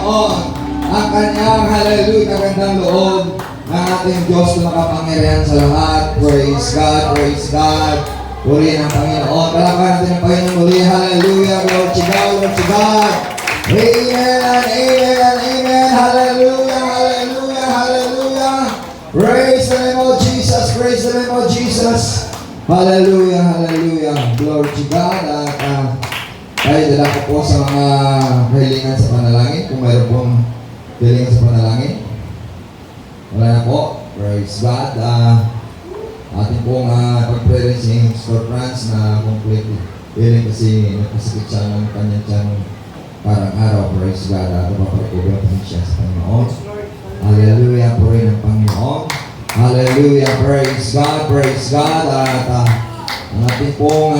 Panginoon ang kanyang hallelujah, kagandang loob ng ating Diyos na makapangyarihan sa lahat. Praise God, praise God. Purihin ang Panginoon. Palakpakan natin ang Panginoon muli. Hallelujah, Lord to God, Lord to God. Amen and amen and amen. Hallelujah, hallelujah, hallelujah. Praise the name of Jesus, praise the name of Jesus. Hallelujah, hallelujah. Glory to God. At tayo dala ko po sa mga kahilingan sa panalangin. Kung mayroon pong kahilingan sa panalangin. Wala na po. Praise God. Ating pong pag-pray rin si Pastor Franz na complete healing kasi nagkasakit siya ng kanyang tiyang parang araw. Praise God. At mapapagkulang po siya sa Panginoon. Hallelujah. Purihin ang Panginoon. Hallelujah. Praise God. Praise God. At ang ating pong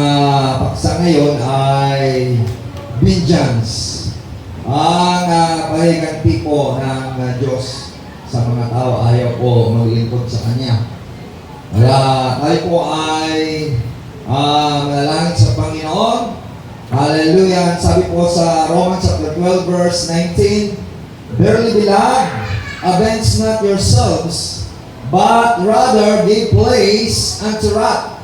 paksa ngayon ay vengeance. Ang pahiganti po ng Diyos sa mga tao, ayaw po maglingkod sa Kanya. Kaya tayo po ay manalangin sa Panginoon. Hallelujah. Sabi po sa Romans chapter 12 verse 19, Verily beloved, avenge not yourselves, but rather give place unto wrath.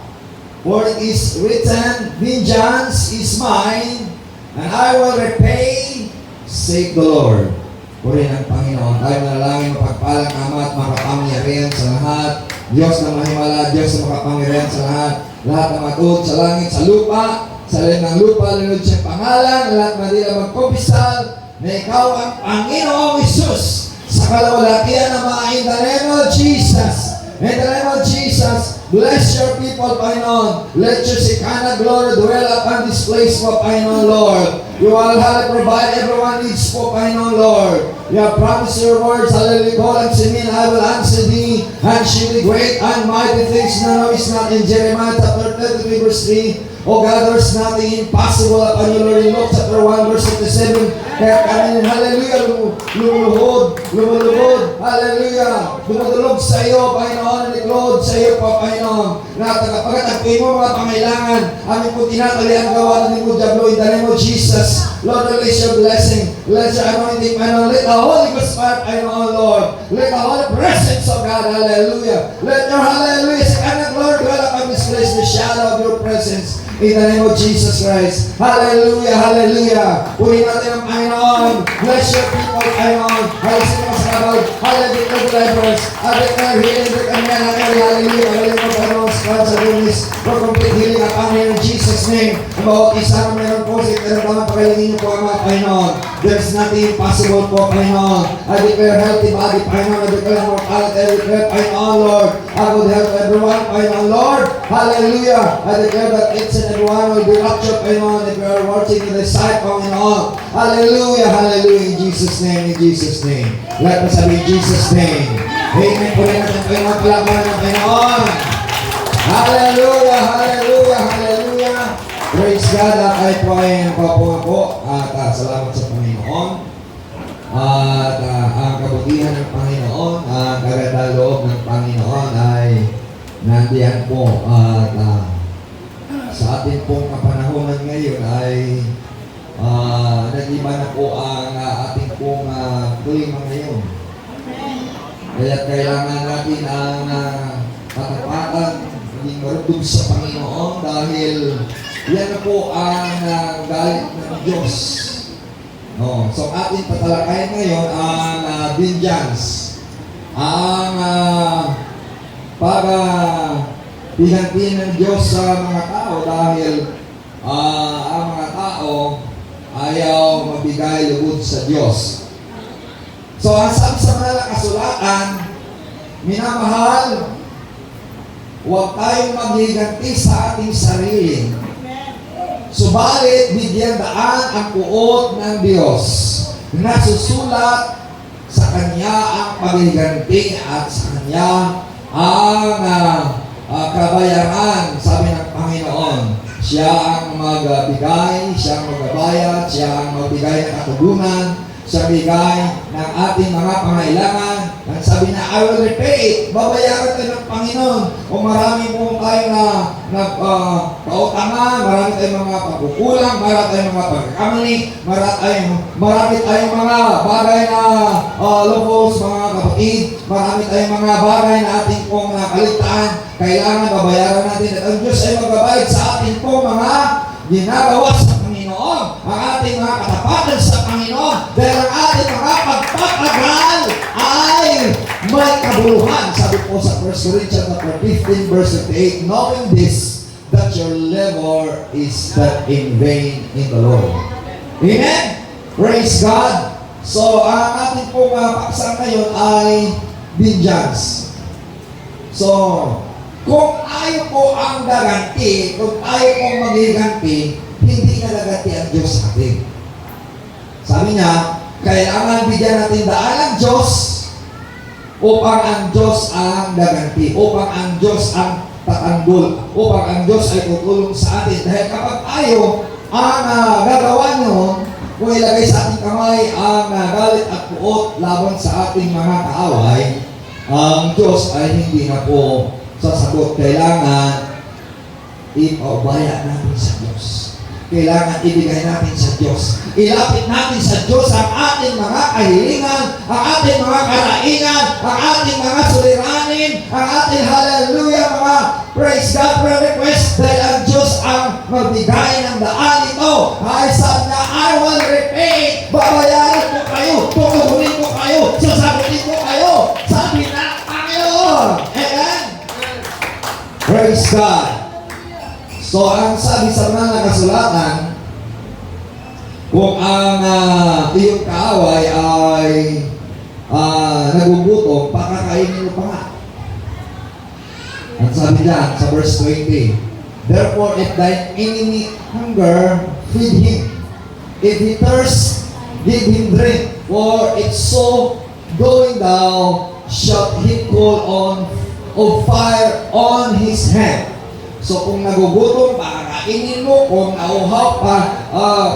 For it is written, Vengeance is mine, and I will repay, saith the Lord. Purihin ang Panginoon. Tayo manalangin, mapagpalang Ama at makapangyarihan sa lahat. Diyos na mahimala, Diyos na makapangyarihan sa lahat. Lahat na matuod sa langit, sa lupa, sa lalim ng lupa, linod siyang pangalan, lahat madila magkumpisal, na ikaw ang Panginoong Isus sa kalawalakian ng mga in the name of Jesus. In the name of Jesus, bless your people, Panginoon. Let your Shekinah glory dwell upon this place, po, Panginoon, Lord. You will have provide everyone needs, po, Panginoon, Lord. You have promised your words, hallelujah, call unto me, and I will answer thee, and she will great and mighty things that know is not. In Jeremiah chapter 33, verse 3, Oh God, there's nothing impossible upon you, Lord. In Luke chapter 1, verse 57, kaya kami, hallelujah, lumulubod, hallelujah, dumudulog sa iyo, Panginoon, and iklod sa iyo, Panginoon, na pagkatagpuin mo mga pangailangan, amin po tinatali ang gawa ng mo, Diablo, in the name of Jesus. Lord, release your blessing, let your anointing, Panginoon, let the Holy Ghost fire, Panginoon, Lord, let the Holy presence of God, hallelujah, let your hallelujah, Shekinah glory dwell upon this place, the shadow of your presence. In the name of Jesus Christ. Hallelujah, hallelujah. Purihin natin ang Panginoon. Bless your people, Panginoon. Halisin mo sa kabal. Hallelujah, deliverance. Hallelujah, healing. Hallelujah, hallelujah, Panginoon. Sa goodness. For complete healing at Panginoon in Jesus' name. Ang bawat isa na meron po sa ikaramdaman, pakalingin niyo po ang mga Panginoon. There's nothing impossible po, Panginoon. I declare healthy body, Panginoon. I declare mortality. I declare, Panginoon, Lord. I would help everyone, Panginoon, Lord. Hallelujah. I declare that it's everyone will be raptured, Panginoon, if you are watching in the sight, Panginoon. Hallelujah, hallelujah, in Jesus' name, in Jesus' name. Let us have in Jesus' name. Amen po rin natin, Panginoon, palaman ng Panginoon. Hallelujah, hallelujah, hallelujah. Praise God, at ay po ay napapunga po. At salamat sa Panginoon. At ang kabutihan ng Panginoon, ang kagandang loob ng Panginoon ay nandiyan po. At sa ating pong kapanahonan ngayon ay nag-iba na po ang ating pong klima ngayon. Kaya kailangan natin ang katapatan, maging marunong sa Panginoon dahil yan na po ang galit ng Diyos. No. So ating patalakayan ngayon ang vengeance. Ang para higantiin ng Diyos sa mga tao dahil ang mga tao ayaw mabigay lubod sa Diyos. So, ang sabi sa mga kasulatan, minamahal, huwag tayong maghiganti sa ating sarili. Subalit, bigyan daan ang puot ng Diyos na susulat sa Kanya ang paghiganti at sa Kanya ang kabayaran, sabi ng Panginoon. Siya ang magbigay, siya ang magbabayad, siya ang magbigay ng katugunan, siya bigay ng ating mga pangailangan. Ang sabi na, I will repay it. Babayaran tayo ng Panginoon. O marami po tayo na kautangan, marami tayong mga pagkukulang, marami tayong mga pagkakamali, marami tayong mga bagay na locals, mga kapatid, marami tayong mga bagay na ating pong nakaligtaan. Kailangan babayaran natin at ang Diyos ay magbabayad sa ating pong mga ginagawa sa Panginoon, ang ating mga katapatan sa Panginoon, dahil ang ating mga pagpapagaal ay may kabuluhan. Sabi po sa 1 Corinthians 15 verse 38, knowing this, that your labor is not in vain in the Lord. Amen? Praise God! So, ang ating pong paksa ngayon ay vengeance. So, kung ayaw po ang gaganti, kung ayaw pong magiganti, hindi na gaganti ang Diyos sa atin. Sabi niya, kailangan bigyan natin daan ang Diyos upang ang Diyos ang gaganti, upang ang Diyos ang tatanggol, upang ang Diyos ay tutulong sa atin. Dahil kapag ayaw ang gagawa nyo, kung ilagay sa ating kamay ang galit at puot laban sa ating mga kaaway, ang Diyos ay hindi na po sasagot. Kailangan ipaubaya natin sa Diyos. Kailangan ibigay natin sa Diyos. Ilapit natin sa Diyos ang ating mga kahilingan, ang ating mga karaingan, ang ating mga suliranin, ang ating hallelujah, mga praise God, prayer request, dahil ang Diyos ang magbigay ng daan ito. Ay sabi na, I will repay it. Babayaran ko kayo, tutugunin ko kayo, sasagutin ko kayo. Sabi na, Panginoon. Amen? Praise God. So, ang sabi sa mga nakasulatan, kung ang iyong kaaway ay nagugutom, pakakainin mo pa nga. Ang sabi dyan sa verse 20, therefore, if thine enemy hunger, feed him. If he thirst, give him drink. For it's so going thou shalt heap coal of fire on his hand. So kung nagugutom, pakakainin mo. Kung nauhaw,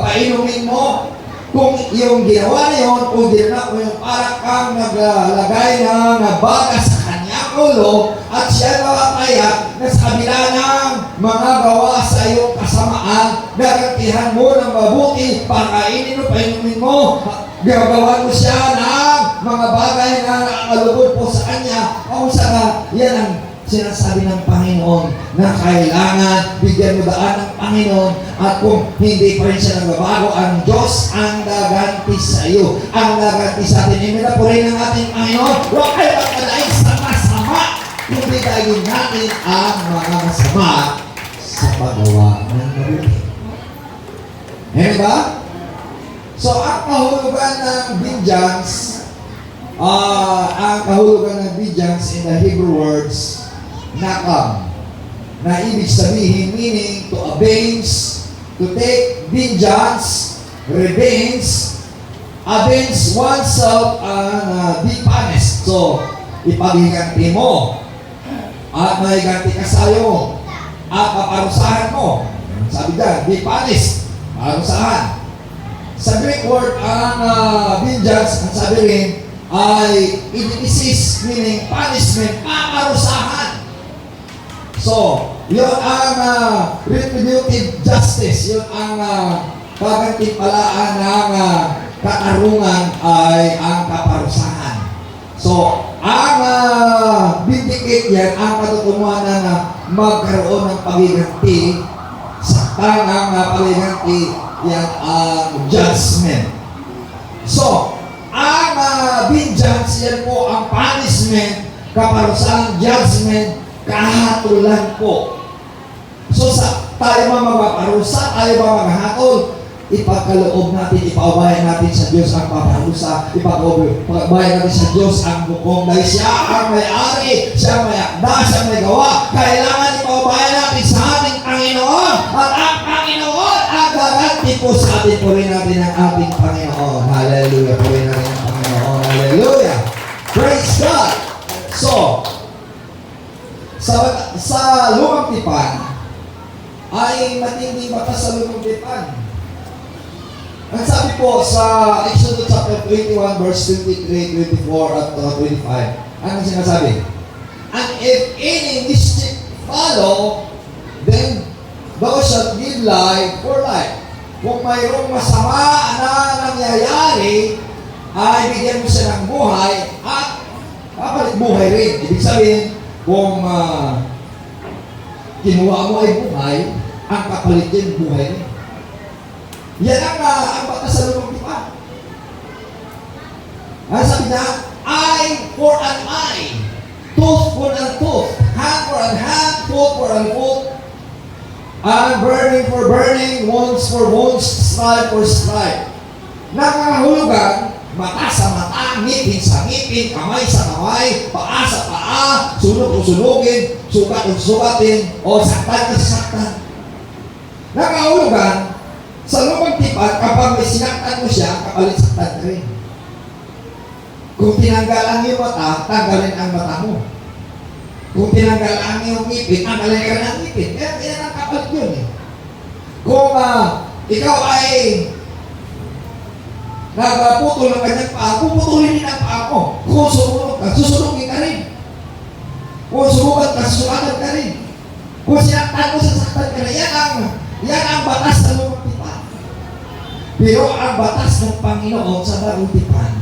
painumin mo. Kung yung ginawa na yun, kung ginawa mo yung parang kang naglalagay ng baga sa kanyang ulo at siya nakakaya na sa kabila ng mga gawa sa iyong kasamaan, garantihan mo ng mabuti, pakainin mo, painumin mo, gagawan mo siya ng mga bagay na nakakalugod po sa kanya. Kung saka, yan ang sinasabi ng Panginoon na kailangan bigyan mo daan ng Panginoon, at kung hindi pa rin siya nagbabago, ang Diyos ang gaganti sa iyo, ang gaganti sa atin. Imina po rin ang ating Panginoon, huwag kayo magkalain sa masama, kundi gagawin natin ang mga masama sa paggawa ng mabuti. Amen ba? So, ang kahulugan ng vengeance, in the Hebrew words, nakam, na ibig sabihin, meaning to avenge, to take vengeance, revenge, avenge oneself, and be punished. So, ipaghiganti mo, at mahiganti ka sa'yo, at paparusahan mo. Sabi dyan, be punished, parusahan. Sa Greek word, ang vengeance, ang sabi rin, ay idinisis, meaning punishment, paparusahan. So, yun ang retributive justice, yun ang kagantimpalaan ng katarungan ay ang kaparusahan. So, ang vindicate yan, ang katutunuan na magkaroon ng pagiganti, saktang ang pagiganti, yan ang judgment. So, ang vengeance, yan po ang punishment, kaparusahan, judgment, kahatulan po. So, tayo ba magpaparusa, tayo ba maghatol? Ipagkaloob natin, ipaubayan natin sa Diyos ang paparusa, ipagbayan natin sa Diyos ang bukong, dahil siya ang may-ari, siya ang may akda, siya ang may gawa. Kailangan ipaubayan natin sa ating Panginoon, at ang Panginoon ang garanti po sa atin. Purihin natin ang ating Panginoon. Hallelujah. Purihin natin ang Panginoon. Hallelujah. Praise God. So, sa lumang tipan, ay matinding batas sa lumang tipan. Ang sabi po sa Exodus chapter 21 verse 23, 24 at 25, anong sinasabi? And if any mischief follow, then thou shalt give life for life. Kung mayroong masama na nangyayari, ay bigyan mo siya ng buhay at kapalit buhay rin. Ibig sabihin, kung kinuha mo ay buhay, ang kapalit din buhay rin. Yan ang batas sa lumang tipan. Ang sabi niya, eye for an eye, tooth for an tooth, hand for an hand, foot for an foot, and burning for burning, wounds for wounds, stripe for stripe. Nakahulugan, mata sa mata, ngipin sa ngipin, kamay sa kamay, paa sa paa, sunog o sunugin, sugat o sugatin, o saktan o saktan. Nakahulugan, sa lumang tipan, kapag may sinaktan mo siya, kapalit saktan rin. Kung tinanggal ang iyong mata, tanggalin ang mata mo. Kung tinanggal ang iyong ngipin, tanggalin ka ng ngipin. Yan ang kapalit yun eh. Kung ikaw ay nagputol ng kanyang paa, puputulin din ang paa mo. Kung sumunod ka, susunugin ka rin. Kung sumugat ka, susugatan ka rin. Kung sinaktan mo, sasaktan ka rin. Yan ang batas sa lumang tipan. Pero ang batas ng Panginoon sa bagong tipan,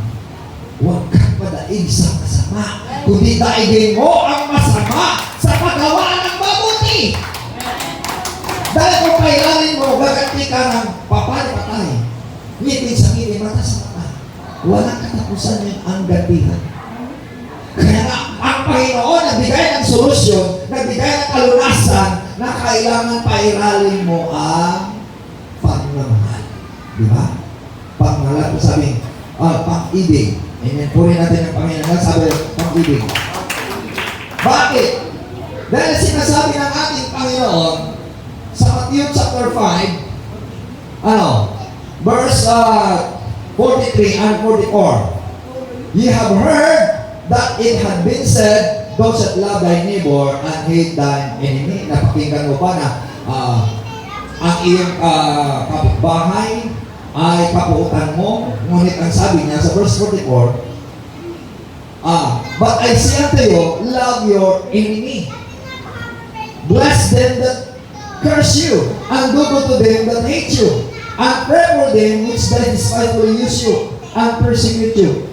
huwag kang padaig sa masama, kundi daigin mo ang masama sa paggawa ng mabuti. Dahil kung kailangan mo, gaganti ka ng papay-patay, ngipin sa ngipin, mata sa mata, walang katapusan yun ang gantihan. Kaya nga, ang Panginoon nagbigay ng solusyon, nagbigay ng kalunasan, na kailangan pairalin mo ang pagmamahal. Di ba? Pagmamahal, sabi, pag-ibig. Amen. Puri natin ang Panginoon. Sabi, pag-ibig. Bakit? Dahil sinasabi ng ating Panginoon sa Matthew chapter 5, verse 43 and 44. Ye have heard that it had been said, thou shalt love thy neighbor and hate thine enemy. Napakinggan mo ba na ang iyong kapitbahay ay kapuutan mo? Ngunit ang sabi niya sa verse 44, but I say unto you, love your enemy. Bless them that curse you, and do good to them that hate you, and pray for them which despitefully use you, and persecute you.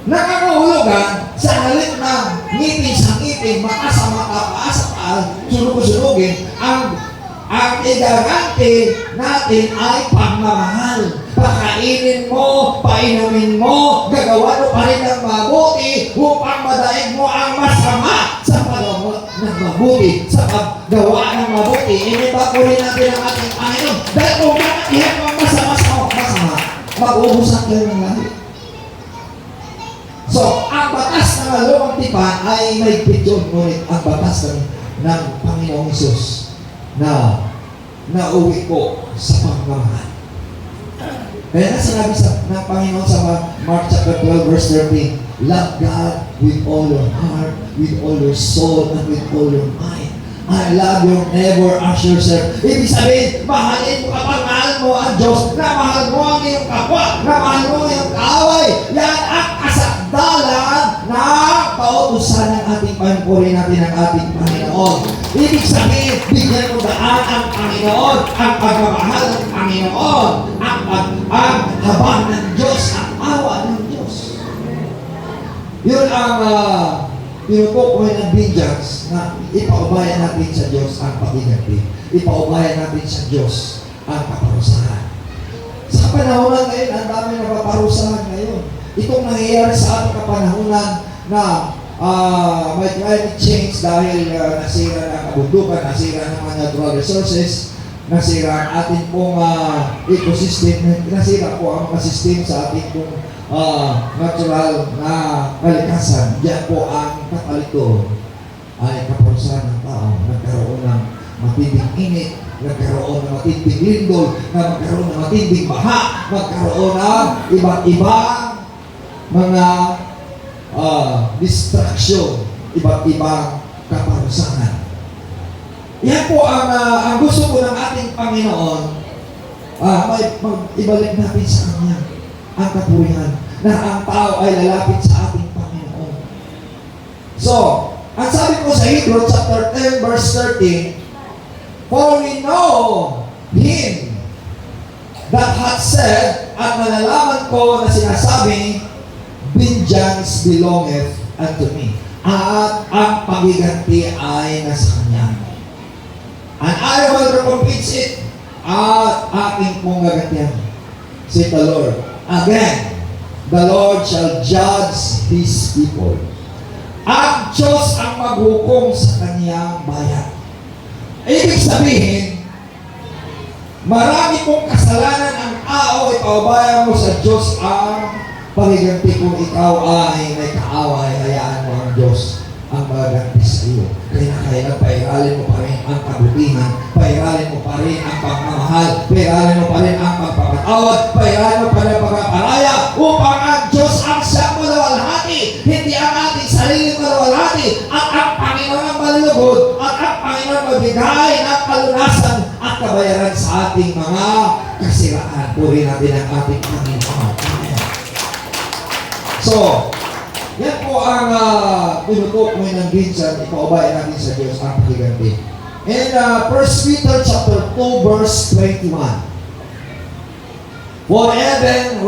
Nakakahulugan sa halip na ngipin sa ngipin, mata sa mata, paa sa paa, sunug-sunugin, ang igaganti natin ay pagmamahal. Pakainin mo, painumin mo, gagawa mo pa rin ng mabuti upang madaig mo ang masama sa paggawa ng mabuti, sa paggawa ng mabuti. Inibakuhin natin ang ating Panginoon. Dahil kung kakatihan mo ang masama, mag-uubusan kayo ng langit. So, ang batas ng lumang tipan ay may pityon, ngunit ang batas ng Panginoong Isus na nauwi ko sa pagmamahal. Kaya na sinabi ng Panginoon sa Mark chapter 12 verse 13, love God with all your heart, with all your soul, and with all your mind. I love your neighbor as yourself. Ibig sabihin, mahalin mo kapag mahal mo ang Diyos, na mahal mo ang iyong kapwa, na mahal mo ang iyong kaaway. Yan ang kasakdalan na pautusan ng ating Panginoon natin ang ating Panginoon. Ibig sabihin, bigyan mo daan ang Panginoon, ang pagmamahal ng Panginoon, ang habang ng Diyos, ang awa ng Diyos. Yun ang tinutukoy ng bidyas na ipaubayan natin sa Diyos ang pag-iganti. Ipaubayan natin sa Diyos ang kaparusahan. Sa kapanahonan ngayon, ang dami na kaparusahan ngayon. Itong nangyayari sa ating kapanahonan na may climate change dahil nasira ng kabundukan, nasira ng mga natural resources, nasira ang ating pong ecosystem, nasira po ang mga system sa ating pong natural na kalikasan. Diyan po ang kapalito ay kaparusahan ng tao. Nagkaroon ng matinding init, nagkaroon ng matinding lindol, nagkaroon ng matinding baha, nagkaroon ng iba't-ibang mga distraction, iba't-ibang kaparusahan. Yan po ang gusto ko ng ating Panginoon, ibalik natin sa Kanya ang kapurihan na ang tao ay lalapit sa ating Panginoon. So, Ang sabi ko sa Hebrews chapter 10 verse 13, for we know Him that hath said, at nalalaman ko na sinasabi, vengeance belongeth unto me. At ang pagiganti ay nasa Kanya. And I will recompense it, at aking pong gagantihan, said the Lord. Again, the Lord shall judge His people. Ang Diyos ang maghukom sa Kanyang bayan. Ibig sabihin, marami pong kasalanan ang tao, ipaubayan mo sa Diyos ang pagiganti kung ikaw ay may kaaway, hayaan mo ang Diyos ang magaganti sa iyo. Kaya kailan pairalin mo pa rin ang kabutihan, pairalin mo pa rin ang pagmamahal, pairalin mo pa rin ang pagpapatawad, pairalin mo pa rin ang pagpaparaya, upang ang Diyos ang siyang malawalhati, hindi ang ating sariling malawalhati, at ang Panginoon ang malulugod, at ang Panginoon magbigay ng kalunasan at kabayaran sa ating mga kasiraan. Puri natin ang ating Panginoon. Amen. So, yan po ang tinutok mo ng ginsan, ipaubayan natin sa Diyos ang pagiganti. In 1 Peter chapter 2 verse 21, for heaven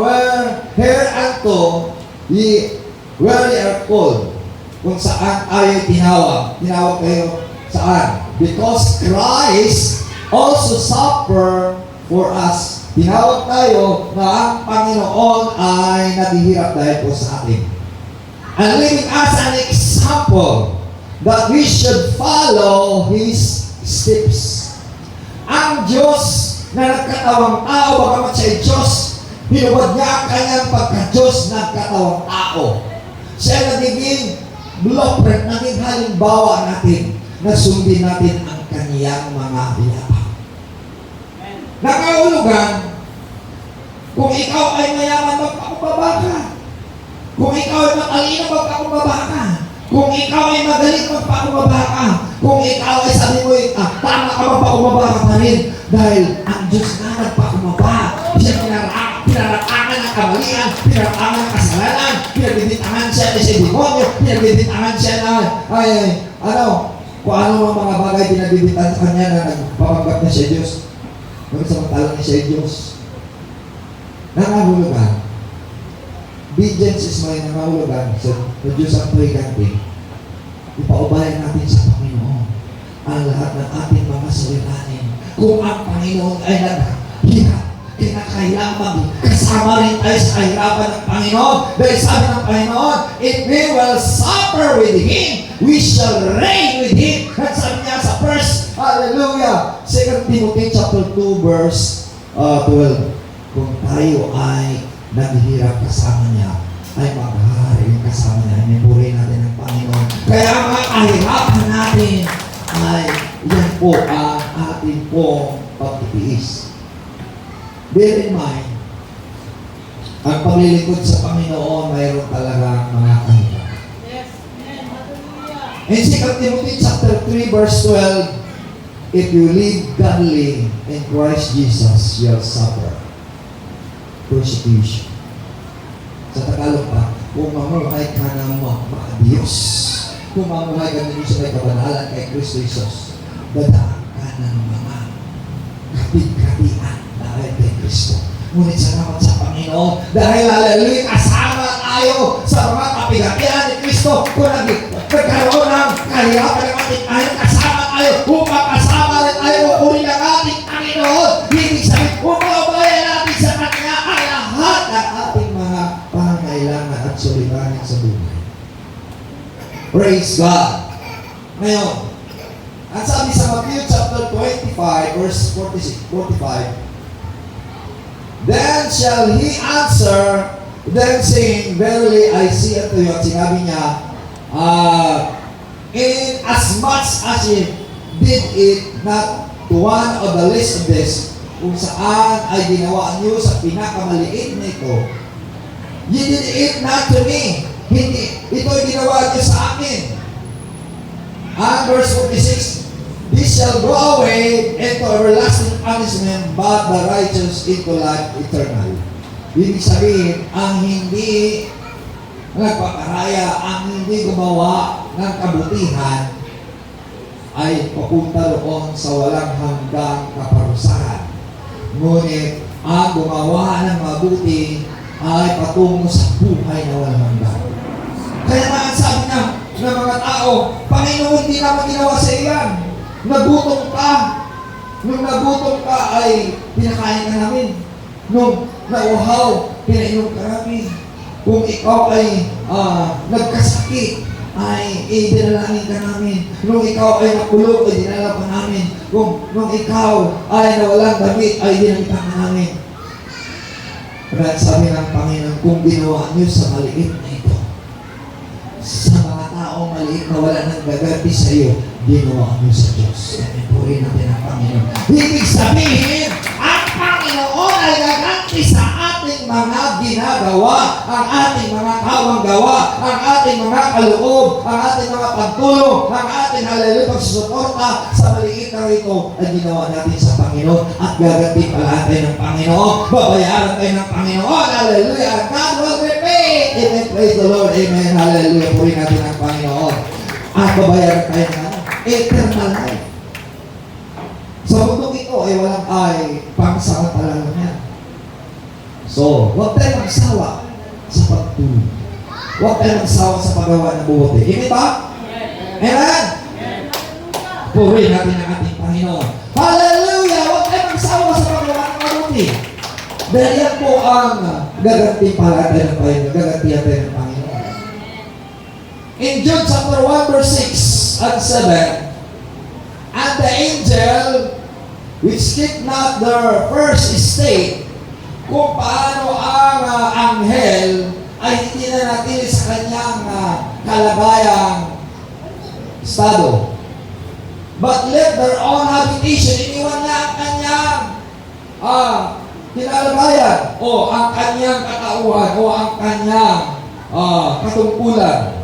hereunto ye are called, kung saan tayo tinawag kayo saan? Because Christ also suffer for us. Tinawag tayo na ang Panginoon ay naghihirap dahil po sa atin. And leaving us an example that we should follow His steps. Ang Diyos na nagkatawang tao, bagamat siya Diyos, hinubad niya ang kanyang pagka-Diyos nagkatawang tao. Siya nagiging blueprint, naging halimbawa natin na sundin natin ang kaniyang mga biyapa. Nangangahulugan, kung ikaw ay mayaman, magpakumbaba ka. Kung ikaw ay matalino, magpakumbaba ka. Kung ikaw ay magaling, magpakumbaba ka. Kung ikaw ay sabi mo, tama ka, magpakumbaba ka pa rin. Dahil ang Diyos na nagpakumbaba. Siya pinaratangan ng kamalian, pinaratangan ng kasalanan, pinagbibintangan siya na siya demonyo, pinagbibintangan siya na, kung ano ang mga bagay pinagbibintangan sa kanya na nagpapanggap na siya Diyos. Nagsamantalang niya siya Diyos. Nangahulugan, obedience is may nangahulugan sa Diyos ang pagiganti. Ipaubayan natin sa Panginoon ang lahat ng ating mga suliranin. Kung ang Panginoon ay naghihirap, kinakailangan kasama rin tayo sa kahirapan ng Panginoon. Dahil sabi ng Panginoon, if we will suffer with Him, we shall reign with Him. At sabi niya sa first, hallelujah, 2 Timothy chapter 2 verse 12. Kung tayo ay naghihirap kasama niya, ay maghahari kasama niya. Memori natin ang Panginoon. Kaya ang mga kahirapan natin ay yan po ang ating pong pagtitiis. Bear in mind, ang paglilingkod sa Panginoon mayroon talaga mga kahirapan. Yes. Hallelujah. In 2 Timothy chapter 3 verse 12, if you live godly in Christ Jesus, you'll suffer persecution. Sa Tagalog pa, kung mamuhay ka ng makadiyos, kung mamuhay ka ng sa may kabanalan kay Kristo Jesus, dadaan ka ng mga kapit-kapian dahil kay Kristo. Ngunit salamat sa Panginoon dahil hallelujah, kasama tayo sa mga kapit-kapian ni Kristo. Kung nagkaroon ng kahirapan ng ating tayo, kasama tayo, upang kasama rin tayo, uri ng ating Panginoon. Hindi sabihin, umabayan natin sa Kanya ang lahat ng ating mga pangailangan at suliranin sa buhay. Praise God! Ngayon, ang sabi sa Matthew chapter 25, verse 45, then shall he answer them saying, verily I say unto you, at sinabi niya, in as much as ye did it not to one of the least of this, kung saan ay ginawa niyo sa pinakamaliit na ito, ye did it not to me. Hindi, ito'y ginawa niyo sa akin. And verse 46, this shall go away into everlasting punishment, but the righteous into life eternal. Ibig sabihin, ang hindi nagpaparaya, ang hindi gumawa ng kabutihan ay papunta roon sa walang hanggang kaparusahan. Ngunit ang gumawa ng mabuti ay patungo sa buhay na walang hanggan. Kaya nga ang sabi ng mga tao, Panginoon, hindi naman ginawa sa iyan. Nagutom ka. Nung nagutom ka ay pinakain ka namin. Nung nauhaw, pinainom ka namin. Kung ikaw ay nagkasakit, ay dinalangin ka namin. Nung ikaw ay nakulong, ay dinala pa namin. Nung ikaw ay nawalang damit, ay dinalitan ka namin. Kaya sabi ng Panginoon, kung ginawa niyo sa maliit na ito, sa mga taong maliit na wala nang gaganti sa iyo, ginawa niyo sa Diyos. Kaya puri natin ang Panginoon. Ibig sabihin, ang Panginoon ay gaganti sa ating mga ginagawa, ang ating mga kawang gawa, ang ating mga kaloob, ang ating mga pagtulong, ang ating hallelujah pagsusuporta sa maliit na ito ay ginawa natin sa Panginoon at gaganti pala tayo ng Panginoon, babayaran tayo ng Panginoon, hallelujah, and God will repay. Amen, praise the Lord, amen, hallelujah, puri natin ang Panginoon. At babayaran tayo ng eternal life. Sa mundong ito ay walang pangsamantala lang yan. So, huwag tayo magsawa sa pagtulong. Huwag tayo magsawa sa paggawa ng buti. Amen ba? Amen? Puri natin ang ating Panginoon. Hallelujah! Huwag tayo magsawa sa paggawa ng mabuti. Dahil yan po ang gagantihan tayo ng Panginoon. In Jude chapter 1 verse 6 and 7, and the angel which keep not their first estate, kung paano ang anghel ay hindi na natili sa kanyang kalagayang estado. But left their own habitation, iniwan niya ang kanyang kinalagayan o ang kanyang katauhan o ang kanyang katungkulan.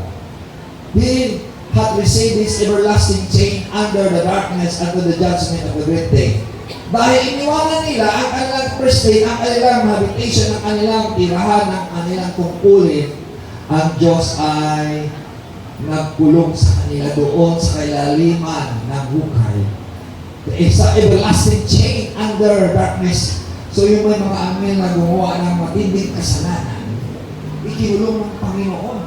He hath received his everlasting chain under the darkness unto the judgment of the great day. Dahil iniwanan nila ang kanilang first day, ang kanilang habitation, ang kanilang tirahan, ang kanilang tungkulin, ang Diyos ay nagkulong sa kanila doon sa kailaliman ng hukay. It's an everlasting chain under darkness. So yung may mga anghel na gumawa ng matinding kasalanan, ikinulong ng Panginoon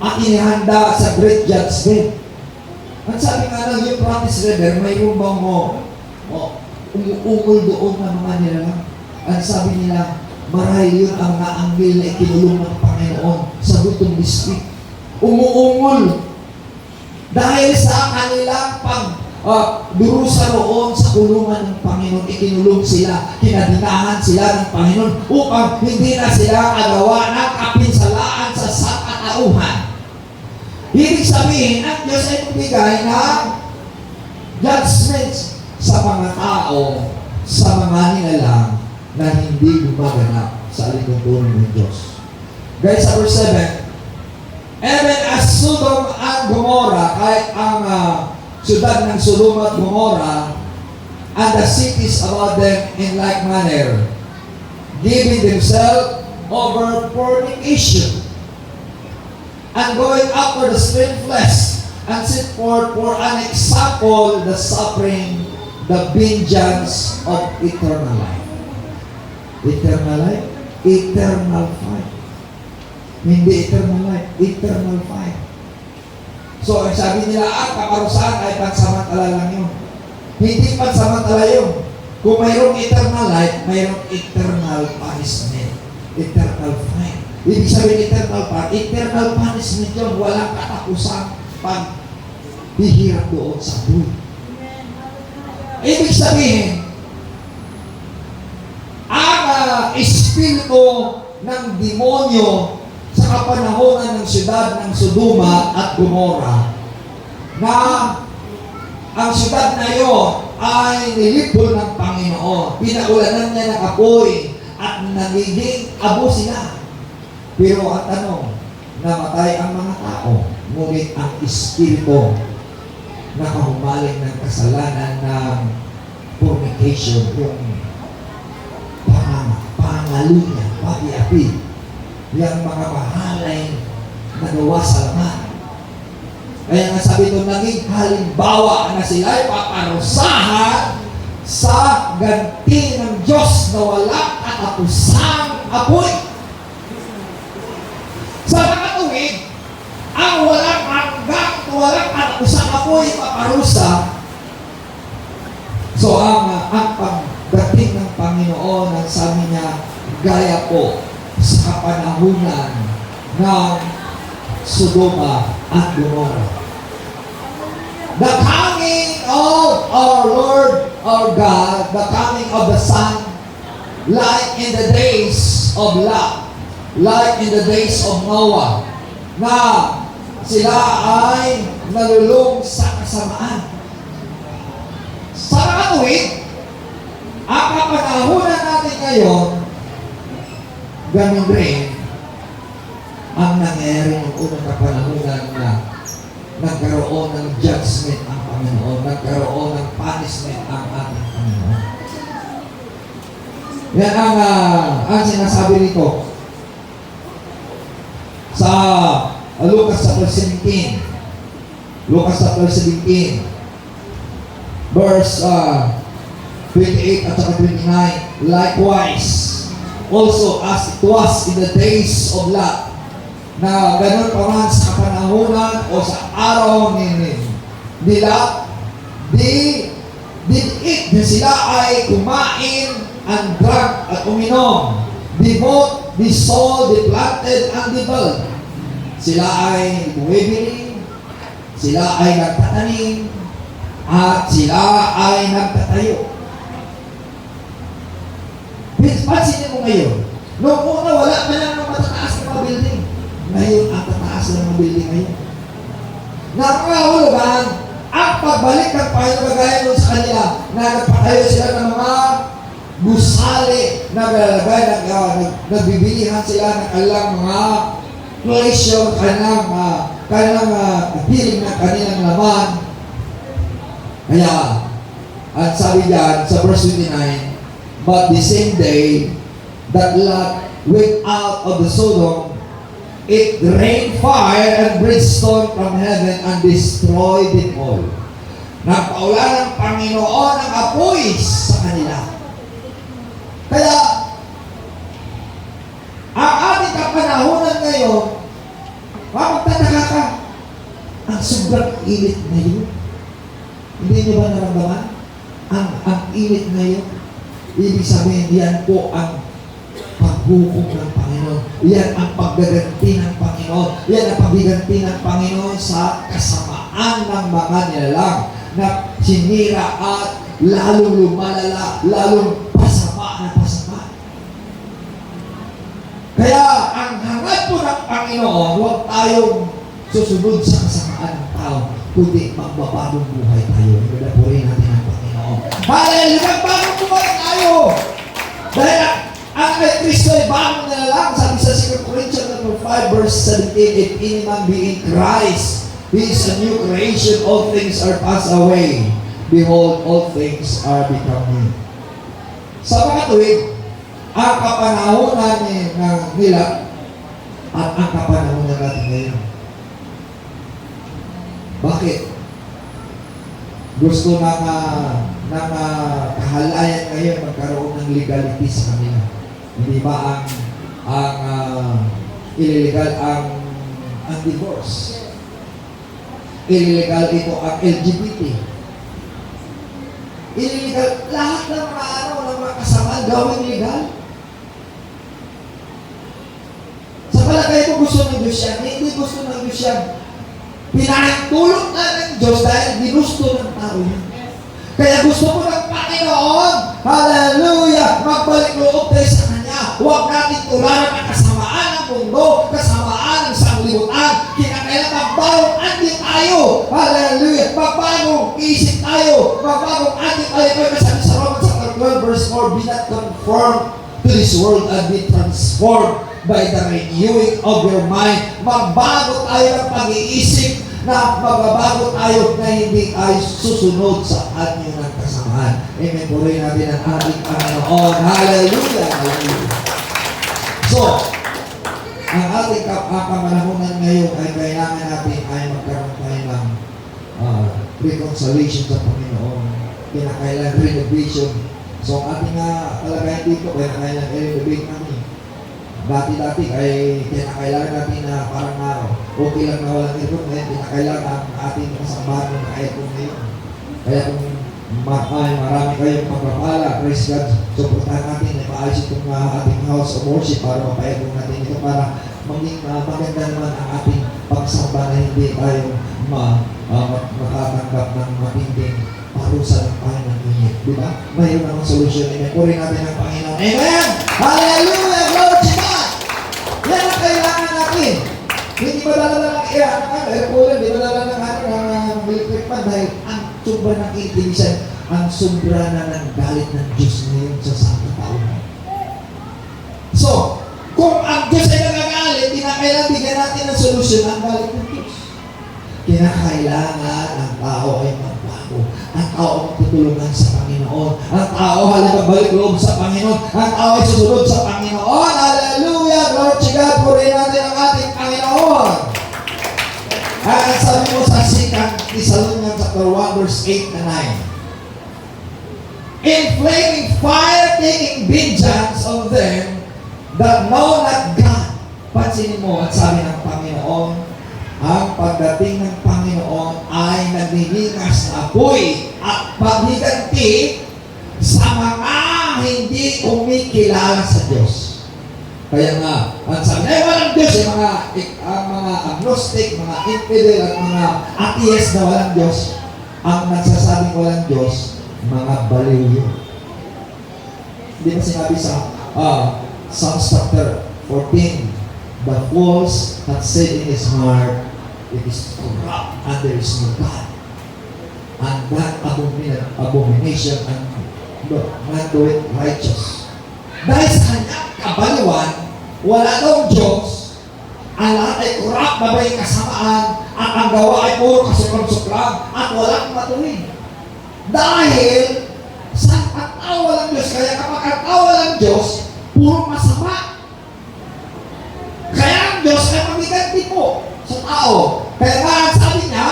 at inihanda sa great judgment. At sabi nga ng Euphrates River, may rumbang umuungol doon ng mga nilalang. At sabi nila, marahil yun ang mga anghel na ikinulong ng Panginoon sa gutong district. Umuungol dahil sa kanilang durusa roon sa kulungan ng Panginoon, ikinulong sila, kinadinahan sila ng Panginoon upang hindi na sila kagawa ng kapinsalaan sa sakatauhan. Ibig sabihin, ang Diyos ay magbigay ng judgment sa mga tao, sa mga nilalang na hindi gumaganap sa alituntunin ng Diyos. Guys, sa verse 7, even as Sodom and Gomorrah, kahit ang siyudad ng Sodom at Gomorrah and the cities about them in like manner, giving themselves over fornication and going after the strange flesh, and set forth for an example the suffering, the vengeance of eternal life. Eternal life? Eternal fire. Hindi eternal life, eternal fire. So, ang sabi nila, kaparusahan ay pansamantala lang yun. Hindi pansamantala yun. Kung mayroong eternal life, mayroong eternal punishment. Eternal fire. Ibig sabihin eternal punishment yun. Walang katapusan pag hihirap doon sa buhay. Ibig sabihin, ang espiritu ng demonyo sa kapanahonan ng siyudad ng Sodoma at Gomorrah, na ang siyudad na iyon ay nilipol ng Panginoon. Pinaulanan niya ng apoy at nagiging abo sila. Pero ang tanong, namatay ang mga tao, ngunit ang espiritu na kahumaling ng kasalanan ng fornication, yung pangalunya, pati-api, yung mga mahalay na gawa sa laman, Kaya nga sabi ito, naging halimbawa na sila'y paparusahan sa ganti ng Diyos na walang katapusang apoy. Sa makatuwid, ang walang hanggang, walang katapusang apoy paparusa. So ang pagdating ng Panginoon, ang sabi niya, gaya po sa kapanahunan ng Sodoma at Gomorrah. The coming of our Lord, our God, the coming of the Son, like in the days of Lot, like in the days of Noah, na sila ay nalulong sa kasamaan. Sa makatuwid, ang kapanahunan natin ngayon, ganun rin ang nangyari ng unang kapanahunan na nagkaroon ng judgment ang Panginoon, nagkaroon ng punishment ang ating Panginoon. Yan ang sinasabi nito sa Lucas chapter 17. Lucas chapter 17 verse 28 at 29. Likewise, also as it was in the days of Lot, na ganun pa man sa kapanahunan o sa araw ni Lot, did eat, sila ay kumain and drank at uminom. They bought, they sold, they planted, and they built. Sila ay bumibili, sila ay nagtatanim, at sila ay nagtatayo. Pansinin mo ngayon, noong una wala ka lang ng matataas na mga building. Ngayon, ang tataas na mga building ngayon. Nakakahulugan, ang pagbalik ng Panginoon gaya doon sa kanila, na nagpatayo sila ng mga gusali na nalalagay, nagbibilihan sila ng kanilang mga pleasure, kanilang piling ng kanilang laman. Kaya, at sabi diyan sa verse 29, but the same day that Lot went out of the Sodom, it rained fire and brimstone from heaven and destroyed it all. Nagpaulan ng Panginoon ang apoy sa kanila. Kaya, ang ating kapanahunan ngayon, magtataka ka, ang sobrang init ngayon. Hindi niyo ba naramdaman? Ang init ngayon. Ibig sabihin, yan po ang paghukom ng Panginoon. Yan ang paggaganti ng Panginoon. Yan ang paggaganti ng Panginoon sa kasamaan ng mga nilalang na sinira at lalong lumalala, lalong pasama na pasama. Kaya ang hangad po ng Panginoon, huwag tayong susunod sa kasamaan ng tao, kundi magbabagong buhay tayo. Purihin natin ang Panginoon. Hallelujah! Magbagong buhay tayo! Dahil ang kay Kristo ay bagong na lang. Sabi sa 2 Corinthians 5 verse 17, if any man be in Christ, he is a new creation. All things are passed away. Behold, all things are become new. Sa mga tuwid, ang kapanahonan nila at ang kapanahonan natin ngayon. Bakit? Gusto ng kahalayan ngayon magkaroon ng legality sa kanila. Hindi ba ang illegal ang divorce? Illegal ito ang LGBT. Illegal lahat ng mga kasamaan gawin legal. Sa palagay ko gusto ng Diyos yan, hindi gusto ng Diyos yan. Pinahintulot na ng Diyos dahil ginusto ng tao yan. Kaya gusto mo ng Panginoon, hallelujah, magbalik loob tayo sa Kanya. Huwag natin tularan ang kasamaan ng mundo, kasamaan ng sanglibutan. Kinakailan magbagong andi tayo. Hallelujah, magbagong isip tayo, magbagong andi tayo. Kaya sabi sa Romans 12 verse 4, be not conformed to this world and be transformed by the renewing of your mind. Magbago tayo ng pag-iisip na magbabago tayo na hindi tayo susunod sa anyo ng kasamahan. Amen. Purihin natin ang ating Panginoon. Hallelujah! Hallelujah! So, ang ating kamanahonan ngayon ay kailangan natin ay magkaroon tayo ng reconciliation sa Panginoon. Kinakailangan renovation. So ang ating kalagayan dito, kailangan i-renovate natin. Dati-dati ay kinakailangan natin na parang okay lang na walang aircon. Ngayon, kinakailangan ang ating kasambahan ng aircon ngayon. Kaya kung marami kayong pagpapala, praise God, supportahan natin na maayos itong ating house of worship para mapayagong natin ito para maging maganda naman ang ating pagsamba na hindi tayo makatanggap ng matinding parusa ng Panginoon ng init. Di ba? Mayroon namang solusyon. Puri natin ang Panginoon. Amen! Hallelujah! Glory to God! Yan ang kailangan natin. Hindi ba dala ng aircooler, hindi ba dala ng electric fan dahil ang sobra ng intelligence, ang sobra na ng galit ng Diyos ngayon sa sangkatauhan. So, kung ang Diyos ay nagagalit, kinakailangan bigyan natin ng solusyon ang galit ng Diyos. Kinakailangan ang tao ay magbago. Ang tao ay magtutulungan sa Panginoon. Ang tao ay magbalik loob sa Panginoon. Ang tao ay susunod sa Panginoon. Hallelujah! Lord to God, purihin natin ang ating Panginoon. At sabi mo sa 2 Thessalonians chapter 1 verse 8 and 9. In flaming fire, taking vengeance of them that know not God. Pansinin mo, at sabi ng Panginoon, ang pagdating ng Panginoon ay nagniningas na apoy at paghiganti sa mga hindi kumikilala sa Diyos. Kaya nga, ang sabi na walang Diyos, ang mga agnostic, mga infidel at mga atheist na walang Diyos, ang nagsasabing walang Diyos, mga baliw yun. Hindi ba sinabi sa Psalms chapter 14, the fools that said in his heart, it is corrupt and there is no God. And that abomination and not do it righteous. Dahil sa kanyang kabaliwan, wala daw Diyos, ang lahat ay corrupt, mabay kasamaan, at ang gawa ay puro kasuklam-suklam, at walang matuwid. Dahil sa pagtawa walang Diyos, kaya kapag pagtawa walang Diyos, puro masama. Kaya ang Diyos ay magiganti po sa tao. Kaya nga sabi niya,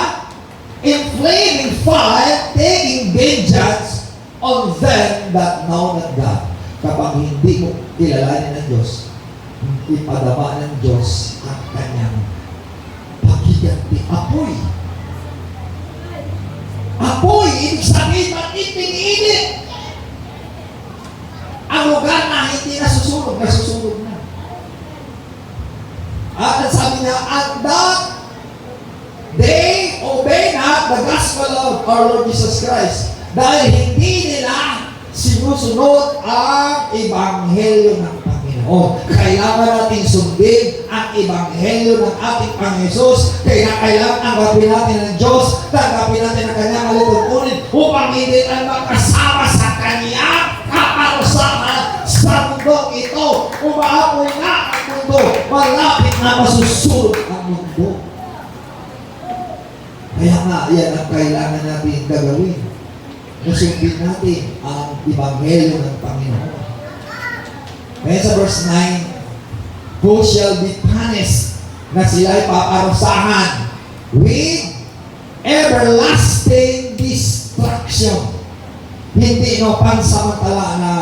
in flaming fire, taking vengeance on them that know not God. Kapag hindi mo kilalanin ng Diyos, ipadama ng Diyos ang kanyang paghiganti. Apoy. Apoy, ibig sabihin, matinding-init. Ang lugar na hindi nasusunog na. At sabi niya, and that they obey not the gospel of our Lord Jesus Christ. Dahil hindi nila sinusunod ang ebanghelyo ng Panginoon. Kailangan natin sundin ang ebanghelyo ng ating Panginoon Jesus. Kailangan tanggapin natin ng Diyos, tanggapin natin ang kanyang alituntunin upang hindi tayo magkasama sa kanyang kaparusahan sa mundong ito. Umaapoy na ang mundo, malapit na masusunod ang mundo. Kaya nga, yan ang kailangan natin gagawin. Nasundin natin ang ebanghelyo ng Panginoon. Kaya sa verse 9, who shall be punished na sila'y paparusahan with everlasting destruction. Hindi pansamantala na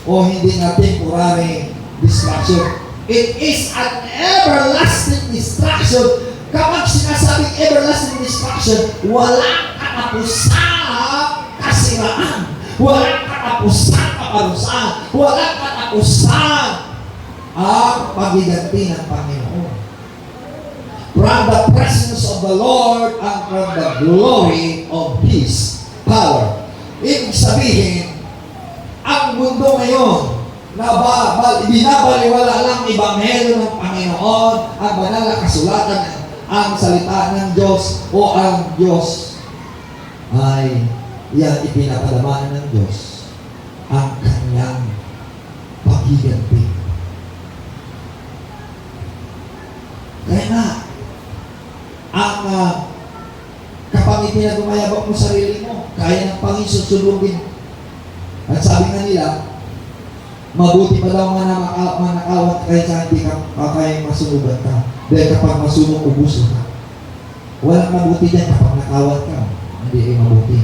o hindi na temporary destruction. It is an everlasting destruction. Kapag sinasabing everlasting destruction, walang katapusang kasiraan, walang katapusang kaparusahan, walang katapusang ang paghiganti ng Panginoon. From the presence of the Lord and from the glory of His power. Ibig sabihin, ang mundo ngayon na binabaliwala lang ebanghelyo ng Panginoon, ang banal na kasulatan, ang salita ng Diyos o ang Diyos ay yan ipinapadama ng Diyos ang kanyang paghiganti. Kaya nga, ang kapag ipinagumayabak mo sarili mo, kaya ng Panginoon sunugin. At sabi nga nila, Mabuti pa daw nga na manakawat kayo sa hindi ka kaya masunugan ka. Dahil kapag masunog, ubus ka. Walang mabuti dyan kapag nakawat ka. Hindi ay mabuti.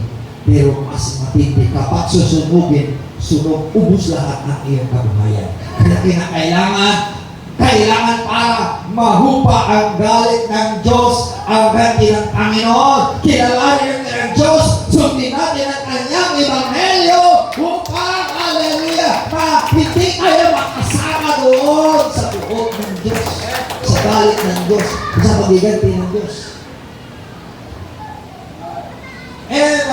Pero mas matindi kapag susunugin, sunog, ubus lahat ng iyong kabuhayan. Kaya kailangan para mahupa ang galit ng Diyos, ang ganti ng Panginoon. Kilalanin ng Diyos, sundin natin ang kanyang ebanghelyo upang, hallelujah, hindi kayo makasama doon sa buhok ng Diyos, sa galit ng Diyos, sa magiganti ng Diyos. And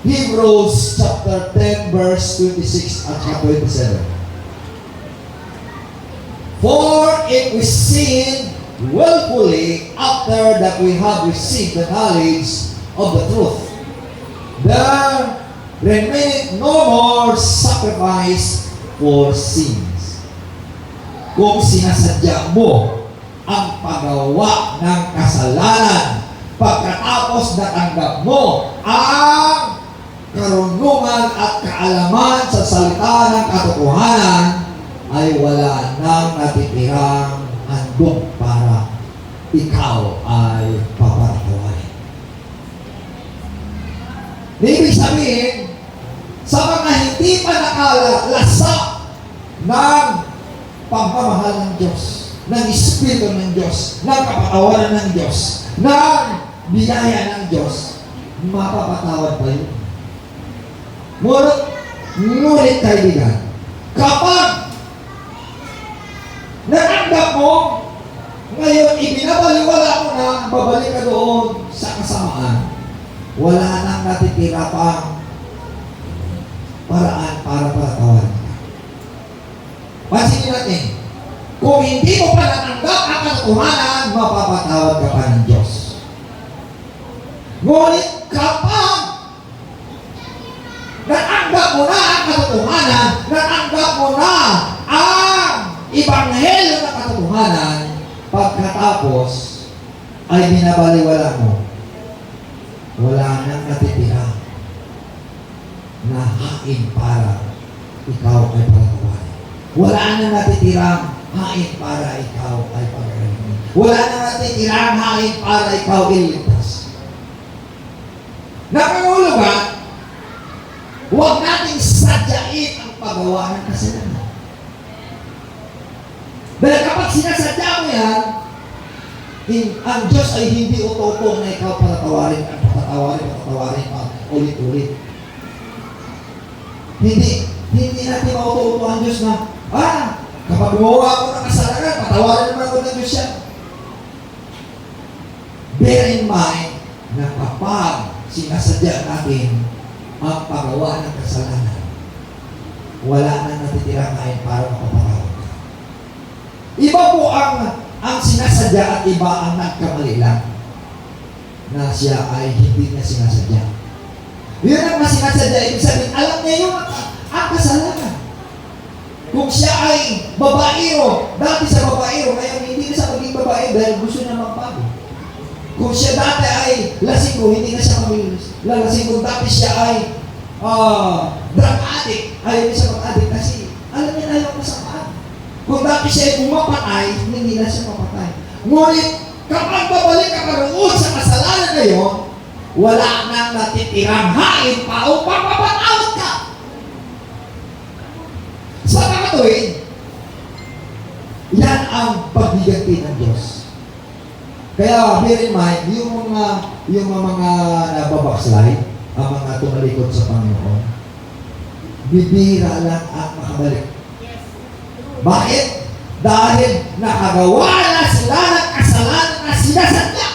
Hebrews chapter 10 verse 26 at 27. For if we sin willfully after that we have received the knowledge of the truth, there remaineth no more sacrifice for sins. Kung sinasadya mo ang paggawa ng kasalanan, pagkatapos natanggap mo ang karunungan at kaalaman sa salita ng katotohanan, ay wala nang natitirang handog para ikaw ay papatawarin. Ibig sabihin, sa mga hindi pa nakalasa ng pagmamahal ng Diyos, ng Espiritu ng Diyos, ng kapatawaran ng Diyos, ng biyaya ng Diyos, mapapatawad pa yun. Ngunit kaibigan, kapag natanggap mo, ngayon ibinabaliwala mo na babalik ka doon sa kasamaan, wala nang natitira pang paraan para patawarin ka. Pansinin natin, kung hindi mo pa natanggap ang katotohanan, mapapatawad ka pa ng Diyos. Ngunit kapag natanggap mo na ang katotohanan, natanggap mo na ang ebanghelyo ng katotohanan, pagkatapos ay binabaliwala mo, wala nang natitira na hain para ikaw ay patawarin. Wala nang natitirang hain para ikaw ay pagkainin. Wala nang natitirang hain para ikaw iligtas. Nakangulugan, huwag nating sadyain ang paggawa ng kasalanan. Dahil kapag sinasadya mo yan, ang Diyos ay hindi utotong na ikaw patatawarin pa ulit-ulit. Hindi natin maututo ang Diyos na, kapag gumawa ako ng kasalanan, patawarin naman ako ng Diyos yan. Bear in mind na kapag sinasadya natin ang paggawa ng kasalanan, wala na natitira kain para makapatawad ka. Iba po ang sinasadya at iba ang nagkamali lang na siya ay hindi niya sinasadya. Yun ang sinasadya, ibig sabihin, alam niya yung ang kasalanan. Kung siya ay babaero, dati sa babaero, ngayon hindi na siya maging babae dahil gusto niya magbago. Kung siya dati ay lasinggo, hindi na siya maging dati siya ay drug addict, ayaw niya siya mag-addict kasi alam niya na yung kasamaan. Kung dati siya ay pumapatay, hindi na siya mapatay. Ngunit, kapag babalik ka karoon sa kasalanan na yun, wala nang natitirang hain pa upang mapatawad ka. Sa kakatuwid, yan ang pagbiganti ng Diyos. Kaya, bear in mind, yung mga nababackslide, ang mga tumalikod sa Panginoon, bibira lang ang makabalik. Bakit? Dahil nakagawa na sila ng kasalanan na sinasadya.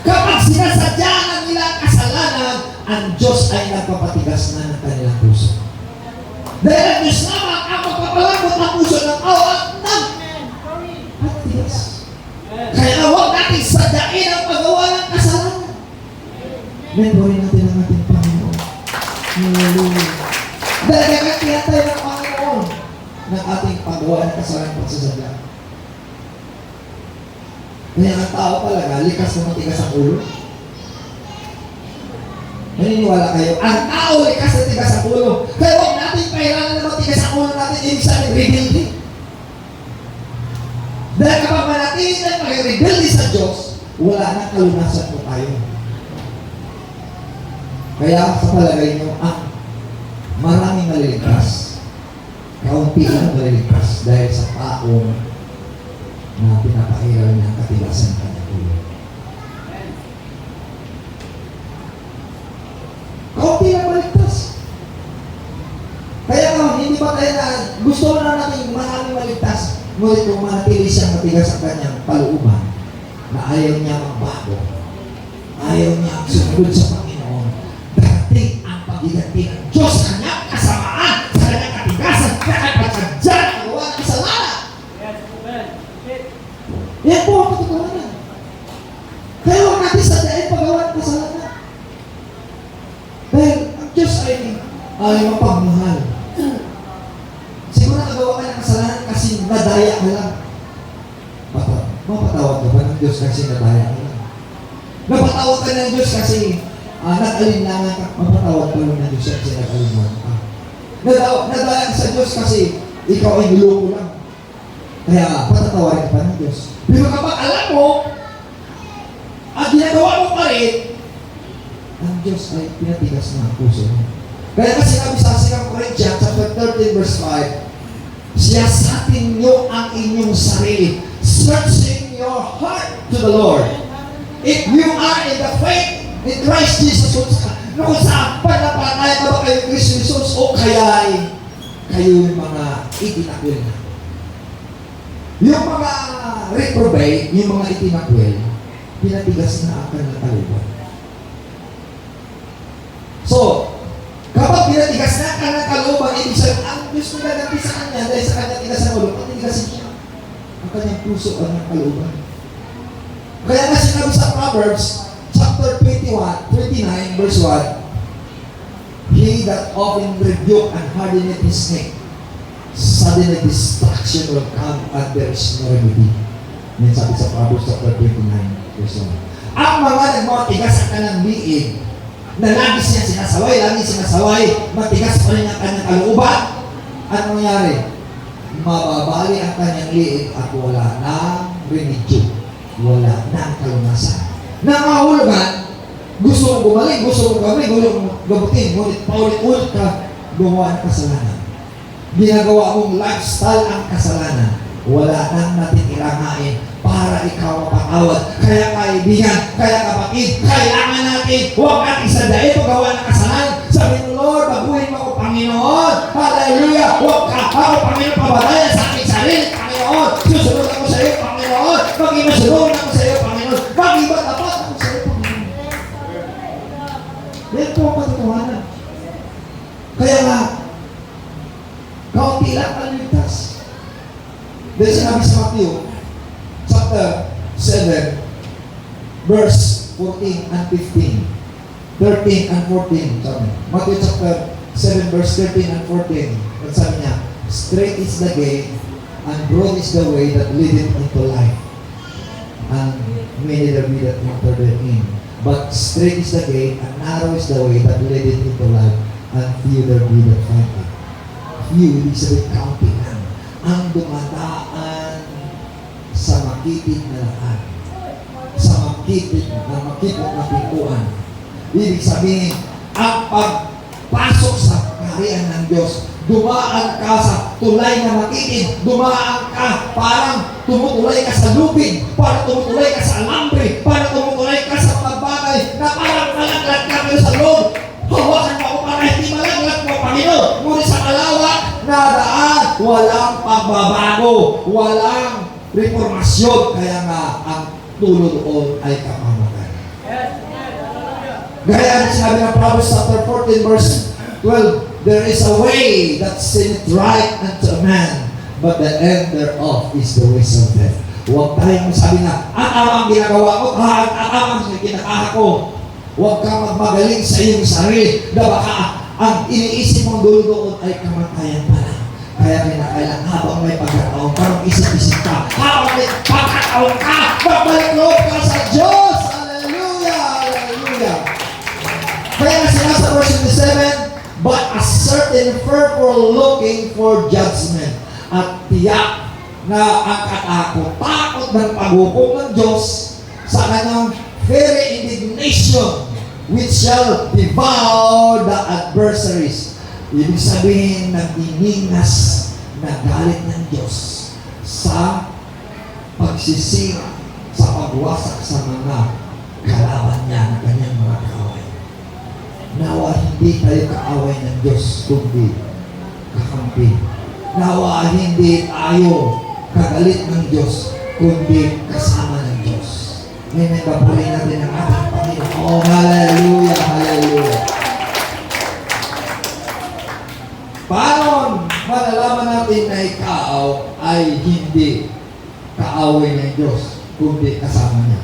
Kapag sinasadya na nila ang kasalanan, ang Diyos ay nagpapatigas na ng kanilang puso. Dahil ang Diyos naman ang magpapalambot ng puso ng tao at nagpapatigas. Kaya huwag natin sadyain ang paggawa ng kasalanan. Memori natin ang ating Panginoon. Hallelujah. Dahil nagkakita tayo ng Panginoon ng ating paggawa ng kasalanan pagsasadya. Kaya ang tao talaga, likas na matigas ang ulo. Naniniwala kayo? Ang tao likas na tigas ang ulo. Kaya huwag natin kailangan na matigas ang ulo natin, ibig sabihin rebuilding. Dahil kapag manatili tayo mag-rebuilding sa Diyos, wala nang kalunasan po tayo. Kaya sa palagay nyo, maraming maliligtas. Kaunti lang maliligtas dahil sa taong na pinapahiraw niya ang katigasan ng kanyang ulo. Kaunti lang maligtas. Kaya hindi ba tayo na gusto na natin maraming maligtas, ngunit kung manatili siyang matigas ang kanyang kalooban, na ayaw niya magbago, ayaw niya sumunod sa Panginoon, darating ang pagiganti ng Diyos sa kanyang kasamaan, sa kanyang katigasan, kaya pagsadyan ang gawa ng kasalanan. Yan po ang katotohanan. Kaya huwag natin sadyain paggawa ng kasalanan. Dahil ang Diyos ay mapagmahal. Siguro nagawa ka ng kasalanan kasi nadaya ka lang. Mapatawad ka ba ng Diyos kasi nadaya ka lang? Napatawad ka ng Diyos kasi nag-alinlangan ka. Mapatawad ka lang ng Diyos kasi nag-alinlangan ka. Nadaya ka sa Diyos kasi ikaw ay niloko lang. Kaya patatawarin ka pa ng Diyos. Pero kapag alam mo, at ginagawa mo pa rin, ang Diyos ay pinatigas na ang puso mo. Kaya kasi sinabi sa 2 Corinthians chapter 13 verse 5, siyasatin niyo ang inyong sarili, searching your heart to the Lord. If you are in the faith in Christ Jesus, kung saan panapanaya ka ba kayo Christ Jesus, o kaya ay kayo yung mga itinakwil na. Yung mga reprobate, yung mga itinakwil, pinatigas na ang kanilang kalooban. So, kapag pinatigas na ang kanilang kalooban, ibig sabihin, ang Diyos na gaganti sa kanya dahil sa kanyang tigas ng ulo, patitigasin niya ang kanyang puso at ang kalooban. Kaya nga sinabi sa Proverbs, chapter 29, verse 1, he that often rebuke and hardeneth his neck, suddenly destruction will come and there is no remedy. Yan sabi sa Proverbs chapter 29, verse 1. Ang mga nagmatigas ang kanyang liig, na lagi siya sinasaway, matigas pa rin ang kanyang kalooban, ano nangyari? Mababali ang kanyang liig at wala nang remedyo, wala nang kalunasan. Nangahulugan, gusto mong gumaling, gusto mong gawin, gusto mong gabutin, ngunit paulit-ulit ka gumawa ng kasalanan. Ginagawa mong lifestyle ang kasalanan, wala nang natitirangain para ikaw mapatawad. Kaya kaibigan, kaya kapatid, kailangan natin, huwag natin sadyain paggawa ng kasalanan. Sabi mo, Lord, baguhin mo ako, Panginoon. Hallelujah! Huwag ka ako, Panginoon, pabalayan sa aking sarili, Panginoon. Susunod ako sa iyo, Panginoon. Mag-imasunod ako sa iyo, Panginoon. Mag-ibat dapat ako sa iyo, Panginoon. Yan po ang katotohanan. Kaya nga, kaunti lang ang ligtas. Dahil sinabi sa Matthew, chapter 7, verse 14 and 15. 13 and 14, sabi. Matthew chapter 7, verse 13 and 14. At sabi niya, straight is the gate, and broad is the way that leadeth into life. And many there be that enter therein. But straight is the gate, and narrow is the way that leadeth into life, and few there be that find it. Few, ibig sabihin, counting lang. Ang dumadaan sa makitid na lahat. Sa makitid na pintuan. Ibig sabihin, ang pagpasok sa kaharian ng Diyos, dumaan ka sa tulay na makitid, dumaan ka, parang tumutulay ka sa lubid, parang tumutulay ka sa alambre, parang tumutulay ka sa mga bagay na parang malaglag ka pero sa loob. Hawakan mo ako para hindi malaglag mo, Panginoon. Ngunit sa kalawak na daan, walang pagbabago, walang reformasyon. Kaya nga, ang tulo doon ay kapamakan. Gaya ang sinabi ng Proverbs chapter 14 verse 12, there is a way that seemeth right unto a man, but the end thereof is the ways of death. Huwag tayong sabi na, ang ginagawa ko, ang kinakaha ko. Huwag kang magmagaling sa iyong sarili na baka ang iniisip mong dulo doon ay kamatayan pa lang. Kaya kinakailan habang may pagkataon, parang isip-isip ka, habang may pagkataon ka, magbalik loob ka sa Diyos! Hallelujah! Hallelujah! Kaya nga sinasa verse 27, but a certain fervor looking for judgment. At tiyak na ang katakot-takot ng paghukom ng Diyos sa kanyang very indignation which shall devour the adversaries. Ibig sabihin ng diningas na galit ng Diyos sa pagsisira, sa pagwasak sa mga kalaban niya ng kanyang mga kaaway. Nawa hindi tayo kaaway ng Diyos, kundi kakampi. Nawa hindi tayo kagalit ng Diyos, kundi kasama ng Diyos. Ngayon, papuri natin ang ating Panginoon. Oh, hallelujah, hallelujah. Paano malalaman natin na ikaw ay hindi kaaway ng Diyos, kundi kasama niya?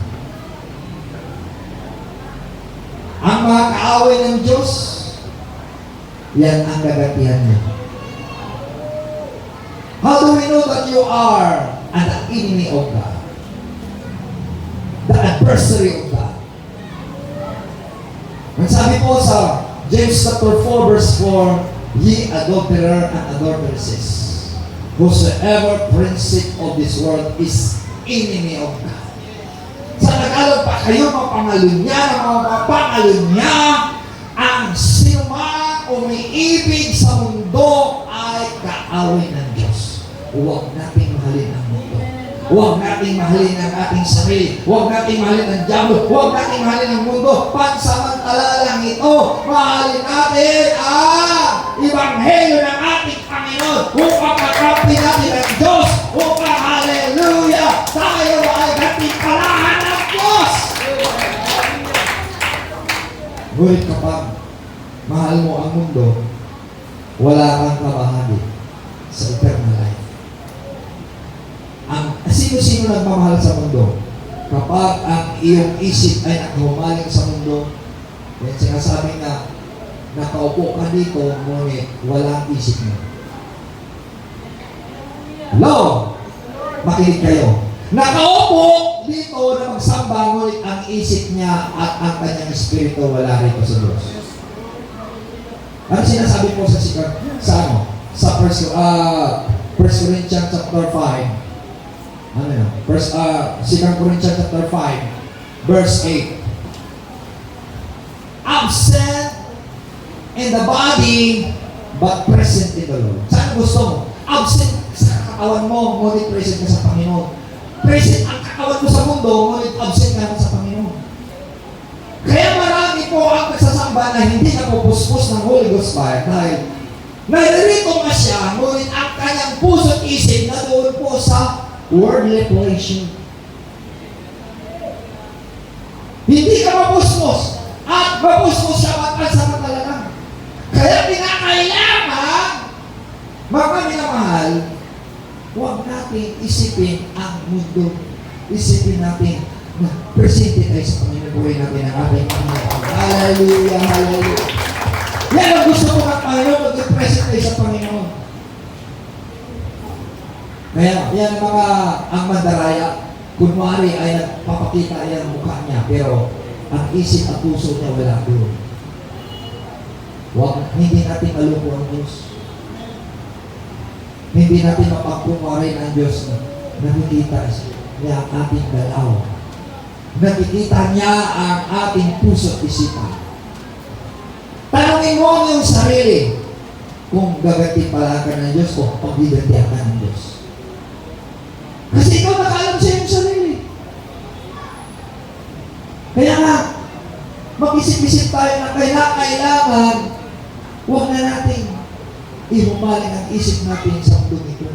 Ang mga kaaway ng Diyos, yan ang gagatihan niya. How do we know that you are an enemy of God? The adversary of God. Ang sabi po sa James chapter 4 verse 4, ye adulterer and adulteresses, whosoever princess of this world is enemy of God. Sa Tagalog pa kayo mapangalunya, mga pangalunya, ang sinumang umiibig sa mundo ay kaaway ng Diyos. Huwag nating mahalin ang mundo. Huwag nating mahalin ang ating sarili. Huwag nating mahalin ang diablo. Huwag nating mahalin ang mundo. Pansamantala lang ito. Mahalin natin ang Ebanghelyo ng ating Panginoon upang makampi natin ang Diyos. Upang, hallelujah, tayo ay katimpalahan ng Diyos. Ngunit kapag mahal mo ang mundo, wala kang kabahagi sa eternal life. Ang sino-sino nagmamahal sa mundo? Kapag ang iyong isip ay nakahumaling sa mundo, yan sinasabi na nakaupo ka dito, ngunit walang isip mo. Hello? Makinig kayo. Nakaupo dito na magsamba, ngunit ang isip niya at ang kanyang espiritu wala rito sa Diyos. Ano sinasabi po sa 1 Corinthians chapter 5, ano yun? 2 Corinthians chapter 5, verse 8. Absent in the body, but present in the Lord. Saan gusto mo? Absent sa katawan mo, ngunit present ka sa Panginoon. Present ang katawan mo sa mundo, ngunit absent ka sa Panginoon. Kaya marami po ang nagsasamba na hindi napupuspos ng Holy Ghost fire dahil naririto nga siya, ngunit ang kanyang puso't isip na doon po sa worldly pleasure. Hindi ka mapuspos at mapuspos siya pansamantala lang. Kaya pinakailangan, mga minamahal, huwag natin isipin ang mundo. Isipin natin na presente tayo sa Panginoon. Buhay natin ang ating Panginoon. Hallelujah, hallelujah. Yan ang gusto ko ng Panginoon, maging present tayo sa Panginoon. Kaya yan mga ang mandaraya, kunwari ay nagpapakita yan ang mukha niya, pero ang isip at puso niya wala doon. Hindi natin maluko ang Diyos. Hindi natin mapagkunwari ng Diyos na nakikita niya ang ating galaw. Nakikita niya ang ating puso at isipan. Tanungin mo ang iyong sarili kung gagatimpala ka ng Diyos o pagbigantihan ka ng Diyos. Kasi ikaw nakaalam sa iyong sarili. Kaya nga, mag-isip-isip tayo na kailangan, huwag na natin ihumaling ang isip natin sa mundo ito.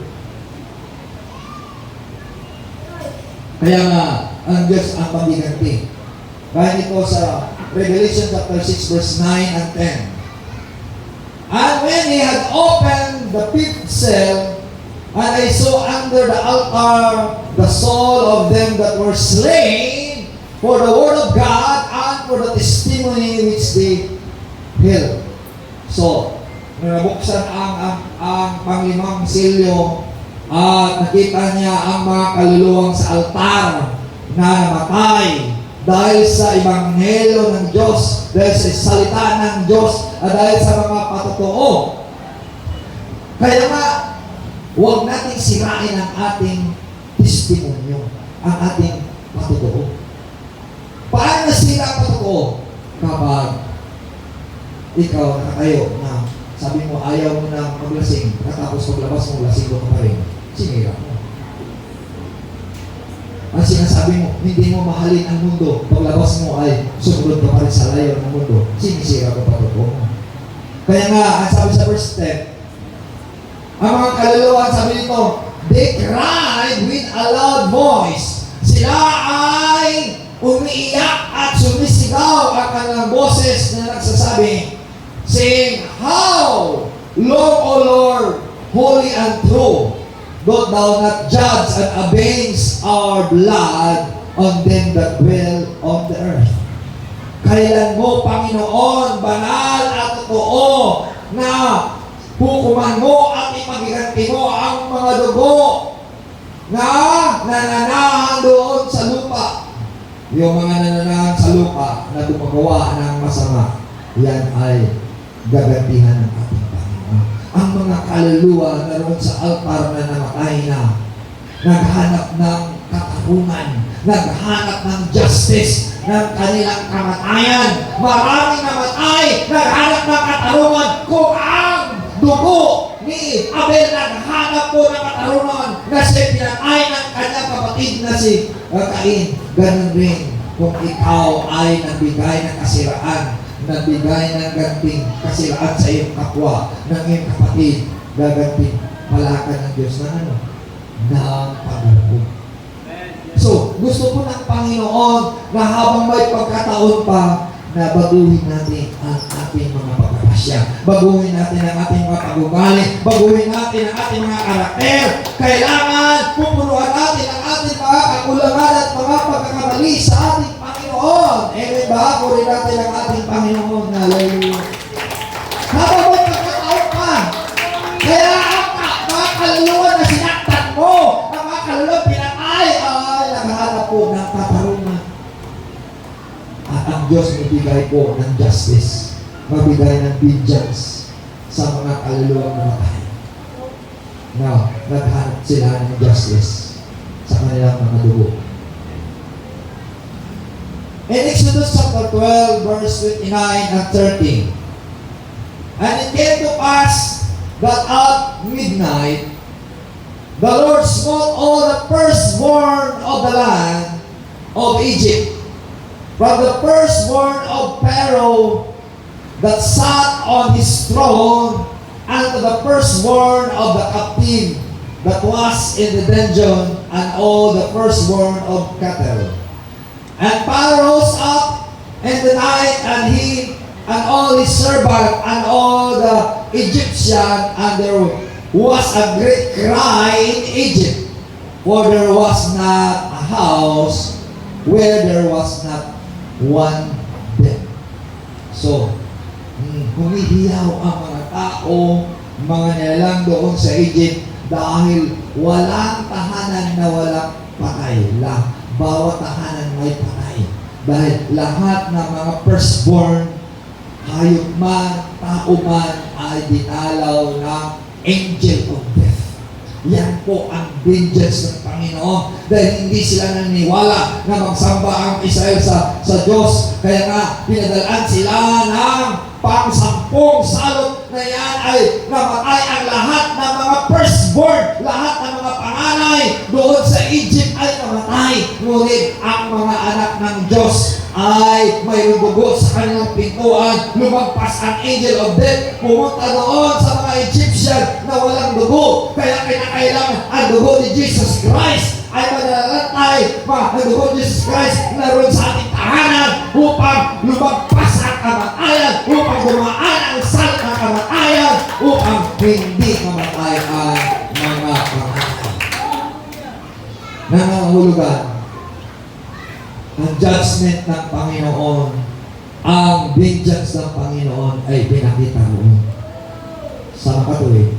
Kaya nga, ang Diyos ang pagbiganti. Kaya ito sa Revelation chapter 6 verse 9 and 10. And when he had opened the fifth seal, and I saw under the altar the soul of them that were slain for the word of God and for the testimony which they held. So, nabuksan ang panglimang silyo at nakita niya ang mga kaluluwang sa altar na namatay dahil sa Ebanghelyo ng Diyos, dahil sa salita ng Diyos, at dahil sa mga patotoo. Kaya nga, huwag nating sirain ang ating testimonyo, ang ating patotoo. Paano nasira ang patotoo? Kapag ikaw nakatayo na sabi mo ayaw mo na maglasing, katapos paglabas mo, lasing ko pa rin, sinira mo. Ang sinasabi mo, hindi mo mahalin ang mundo, paglabas mo ay sumunod ka pa rin sa layo ng mundo, sinisira ko patotoo mo. Kaya nga, ang sabi sa verse 10, ang mga kaluluwa, sabi nito, they cried with a loud voice. Sila ay umiiyak at sumisigaw ang kanilang boses na nagsasabi, saying, how long, O Lord, holy and true, doth thou not judge and avenge our blood on them that dwell on the earth? Kailan mo, Panginoon, banal at totoo na hukuman mo at ipagiganti mo ang mga dugo na nananahan doon sa lupa. Yung mga nananahan sa lupa na gumagawa ng masama, yan ay gagantihan ng ating Panginoon. Ang mga kaluluwa na roon sa altar na namatay na, naghanap ng katarungan, naghanap ng justice ng kanilang kamatayan. Maraming namatay, naghanap ng katarungan kung ang dugo ni Abel naghanap po ng katarungan na siya pinatay ng kanyang kapatid na si Cain. Ganun rin kung ikaw ay nagbigay ng kasiraan, nagbigay ng ganting kasiraan sa iyong kapwa, ng iyong kapatid, gaganting palakan ng Diyos na ano? Ng paghukom. So, gusto po ng Panginoon na habang may pagkataon pa, na baguhin natin ang ating mga pagkakasya. Baguhin natin ang ating mga pag-ugali. Baguhin natin ang ating mga karakter. Kailangan pupunuan natin ang ating mga kakulangan at mga pagkakamali sa ating Panginoon. Amen ba? Puri natin ang ating Panginoon. Hallelujah. Habang may pagkataon pa, kaya ang mga kaluluwa na sinaktan mo, ang mga kaluluwa pinatay, ay nakahanap po ng katarungan. At ang Diyos magbigay po ng justice, magbigay ng vengeance sa mga kaluluwang namatay. Now, naghanap sila ng justice sa kanilang mga dugo. In Exodus chapter 12, verse 29 and 30, and it came to pass that at midnight, the Lord smote all the firstborn of the land of Egypt, from the firstborn of Pharaoh that sat on his throne, and to the firstborn of the captive that was in the dungeon, and all the firstborn of cattle. And Pharaoh rose up in the night, and he and all his servant and all the Egyptian, and there was a great cry in Egypt, for there was not a house where there was not one bed. So, humihiyaw ang mga tao, mga nilalang doon sa Egypt dahil walang tahanan na walang patay. Bawat tahanan may patay. Dahil lahat ng mga firstborn, hayop man, tao man, ay dinalaw ng angel of death. Yan po ang vengeance ng Panginoon dahil hindi sila naniniwala na magsamba ang Israel sa Diyos. Kaya nga, pinadalaan sila ng pang-sampung salot na yan ay namatay ang lahat ng mga firstborn, lahat ng mga panganay doon sa Egypt ay namatay. Ngunit ang mga anak ng Diyos ay mayroong dugo sa kanilang pintuan. Lumagpas ang angel of death, pumunta doon sa mga Egyptian na walang dugo. Kaya kinakailangan ang dugo ni Jesus Christ ay madalatay, ang dugo ni Jesus Christ na roon sa ating tahanan upang lumagpas ang kamatayan, upang dumaan ang sal ng kamatayan, upang hindi mamatay ang mga panganay. Nangangahulugan ang judgment ng Panginoon, ang vengeance ng Panginoon ay pinakita roon sa makatuwid.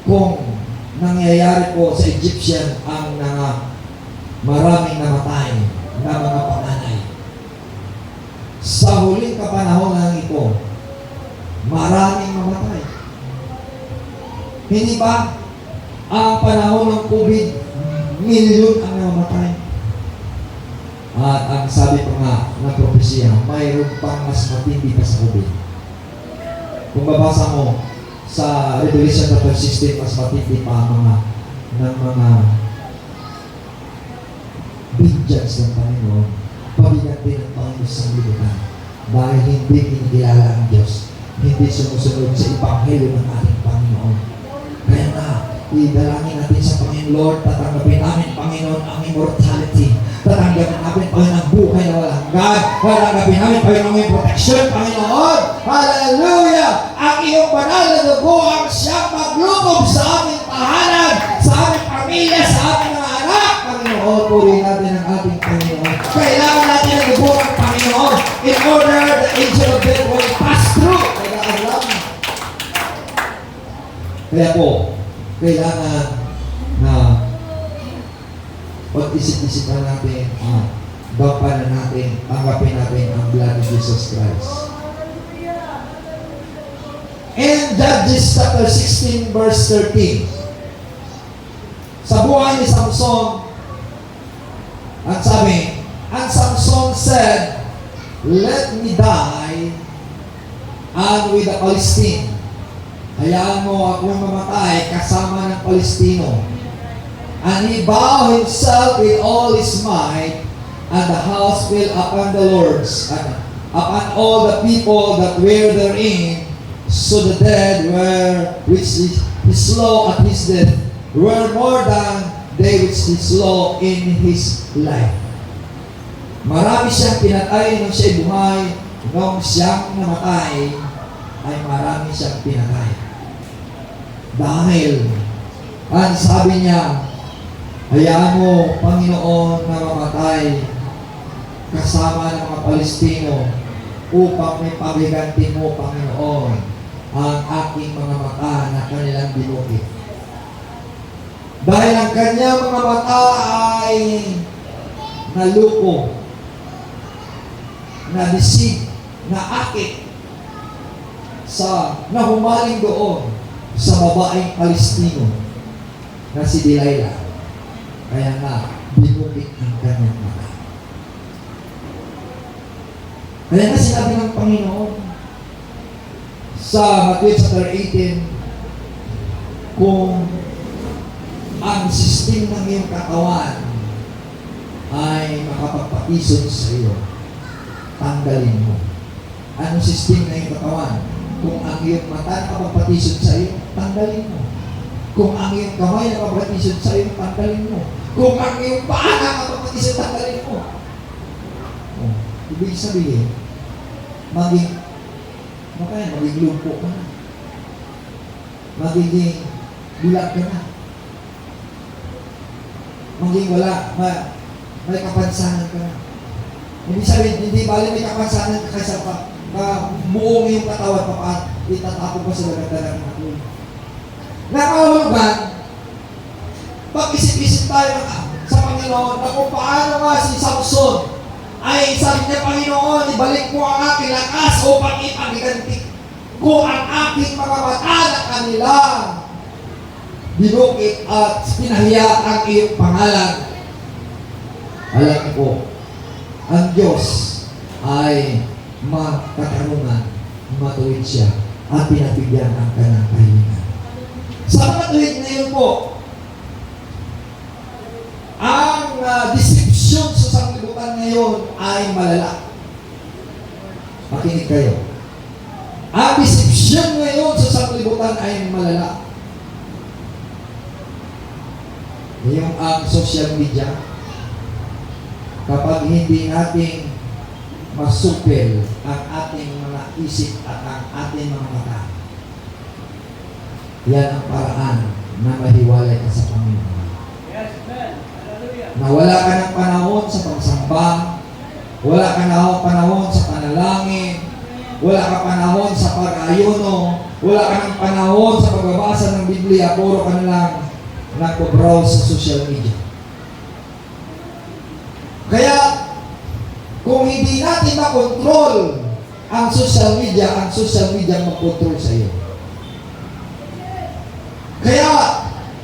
Kung nangyayari po sa Egyptian ang maraming namatay na mga sa huling kapanahonan ito, maraming mamatay. Hindi ba ang panahon ng COVID, milyon ang namatay? At ang sabi pa nga ng propesya, mayroon pang mas matindi pa sa COVID. Kung babasa mo sa Revelation chapter 16, mas matindi pa ang mga vengeance ng Panginoon, paginganti ng Panginoon sa libutan. Dahil hindi kinikilala ang Diyos, hindi sumusunod sa Ebanghelyo ng ating Panginoon. Kaya na, idalangin natin sa Panginoon, Lord, tatanggapin namin, Panginoon, ang immortality. Tatanggapin namin, Panginoon, ang buhay na walang hanggan. Tatanggapin namin, Panginoon, ang protection, Panginoon. Hallelujah! Ang iyong banal na dugo ang siyang maglukob sa aming tahanan, sa aming pamilya, sa aming mga anak. Panginoon, purihin natin ang ating Panginoon. Kailangan natin ang dugo ng Panginoon in order the angel of death will pass through. Kaya po, kailangan na pag-isip-isipan natin, gampanan natin, tanggapin natin ang blood of Jesus Christ. And Judges chapter 16 verse 13. Sa buhay ni Samson, ang sabi, and Samson said, "Let me die and with the Palestine." Hayaan mo akong mamatay kasama ng Palestino. And he bowed himself with all his might, and the house fell upon the lords, and upon all the people that were therein. So the dead were which he slew at his death were more than they which he slew in his life. Marami siyang pinatay nung siya'y buhay, nung siyang namatay, ay marami siyang pinatay. Dahil, ang sabi niya, hayaan mo, Panginoon, na mamatay kasama ng mga Palestino upang may pagiganti mo, Panginoon, ang aking mga mata na kanilang binukit. Dahil ang kanyang mga mata ay naluko, nadisig, naakit sa nahumaling doon sa babaeng Palestino na si Delilah. Kaya nga, binukit ang kanyang mata. Kaya nga sinabi ng Panginoon sa Matthew chapter 18, kung ang sistem ng iyong katawan ay makapagpatisod sa iyo, tanggalin mo. Anong sistem ng iyong katawan? Kung ang iyong mata nakapagpatisod sa iyo, tanggalin mo. Kung ang iyong kamay nakapagpatisod sa iyo, tanggalin mo. Kung ang iyong paa nakapagpatisod, tanggalin mo. Ibig sabihin, maging lumpo ka na. Magiging bulag ka na. Maging may kapansanan ka na. Ibig sabihin, hindi bali may kapansanan ka kaysa buong yung katawan pa itatapon ko sa dagat-dagat ng apoy. Nakahulugan, pag-isip-isip tayo sa Panginoon na kung paano nga si Samson ay sabi niya, Panginoon, ibalik mo ang aking lakas upang ipagiganti ko ang aking mga mata na kanila. Binukit at pinahiya ang iyong pangalan. Alam niyo po, ang Diyos ay makatarungan, matuwid siya, at pinapigyan ang kanyang kahilingan. Sa matuwid na yun po, ang deception sa sanglibutan ngayon ay malala. Makinig kayo. Ang deception ngayon sa sanglibutan ay malala. Yung ang social media, kapag hindi natin masupil ang ating mga isip at ang ating mga mata, yan ang paraan na mahiwalay ka sa Panginoon. Yes, amen. Hallelujah. Na wala ka ng panahon sa pagsamba, wala ka ng panahon sa panalangin, wala ka panahon sa pag-ayuno, wala ka ng panahon sa pagbabasa ng Biblia, puro ka na lang nagpo-browse sa social media. Kaya, Kung hindi natin makontrol ang social media mag-control sa iyo. Kaya,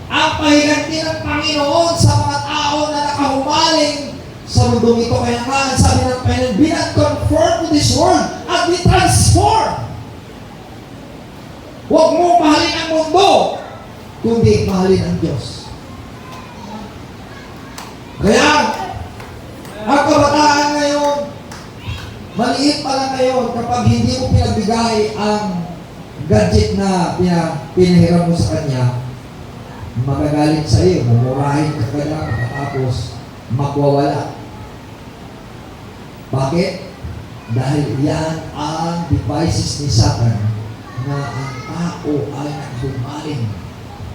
ang pahiganti ng Panginoon sa mga tao na nakahumaling sa mundong ito, kaya nga, sabi ng Panginoon, be not conformed to this world, at be transformed. Huwag mo mahalin ang mundo, kundi mahalin ang Diyos. Kaya, ang kabataan ngayon, maliit pa lang ngayon, kapag hindi mo pinagbigay ang gadget na pinahiram mo sa kanya, magagalit sa iyo, mumurahin ka kanya, tapos magwawala. Bakit? Dahil yan ang devices ni Satan na ang tao ay nagbumaling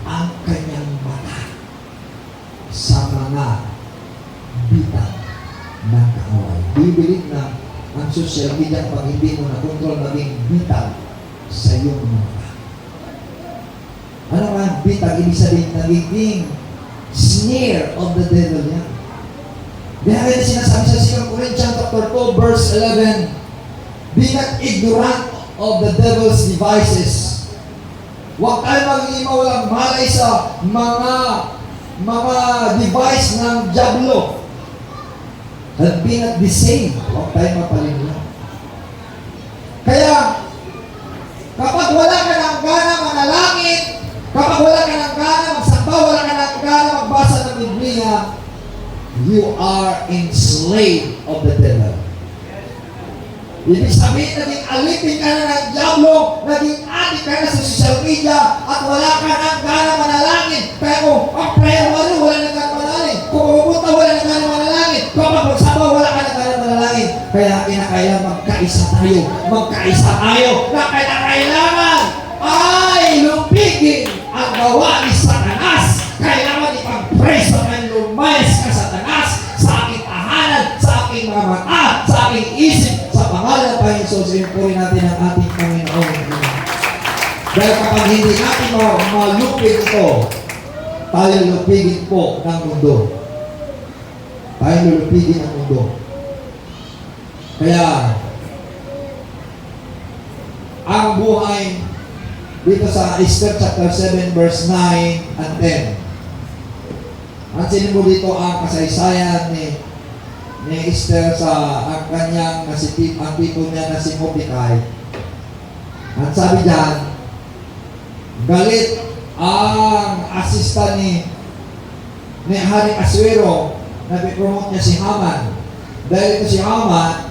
ang kanyang mata sa mga bitag ng kaaway. Bibili na ang social media pag hindi mo na-control maging bitag sa iyong mata. Ano nga bitag? Ibig sabihin nagiging snare of the devil yan. Kaya rin sinasabi sa 2 Corinthians chapter 2 verse 11, be not ignorant of the devil's devices. Huwag tayo maging walang malay sa mga device ng diablo. And be not deceived. Huwag tayo mapalinla. Kaya, kapag wala ka ng gana manalangin, kapag wala ka ng gana magsamba, wala ka ng gana magbasa ng Biblia, you are enslaved of the devil. Ibig sabihin, naging alipin ka na ng diablo, naging adik ka na sa social media, at wala ka ng gana manalangin. Kaya kung ang prayer mo, wala na gana manalangin. Kung pupunta, wala na gana manalangin. Kung magsama, wala ka na gana manalangin. Kaya kinakailangan magkaisa tayo, na kailangan ay lumpigin ang gawa ni Satanas. Kailangan ipag-pray sa kanyang lumayas ka, Satanas, sa aking tahanan, sa aking mga mata, sa aking isip, sa pangalan ng Panginoon Jesus. Puri natin ang ating Panginoon. Dahil kapag hindi natin malupig ito, tayo lupigin po ng mundo. Tayo lupigin ang mundo. Kaya, ang buhay dito sa Esther chapter 7 verse 9 and 10. Pansinin mo dito ang kasaysayan ni Esther sa ang kanyang ang tito niya na si Mordecai. At sabi diyan, galit ang asista ni Hari Asuero na pipromote niya si Haman. Dahil ito si Haman,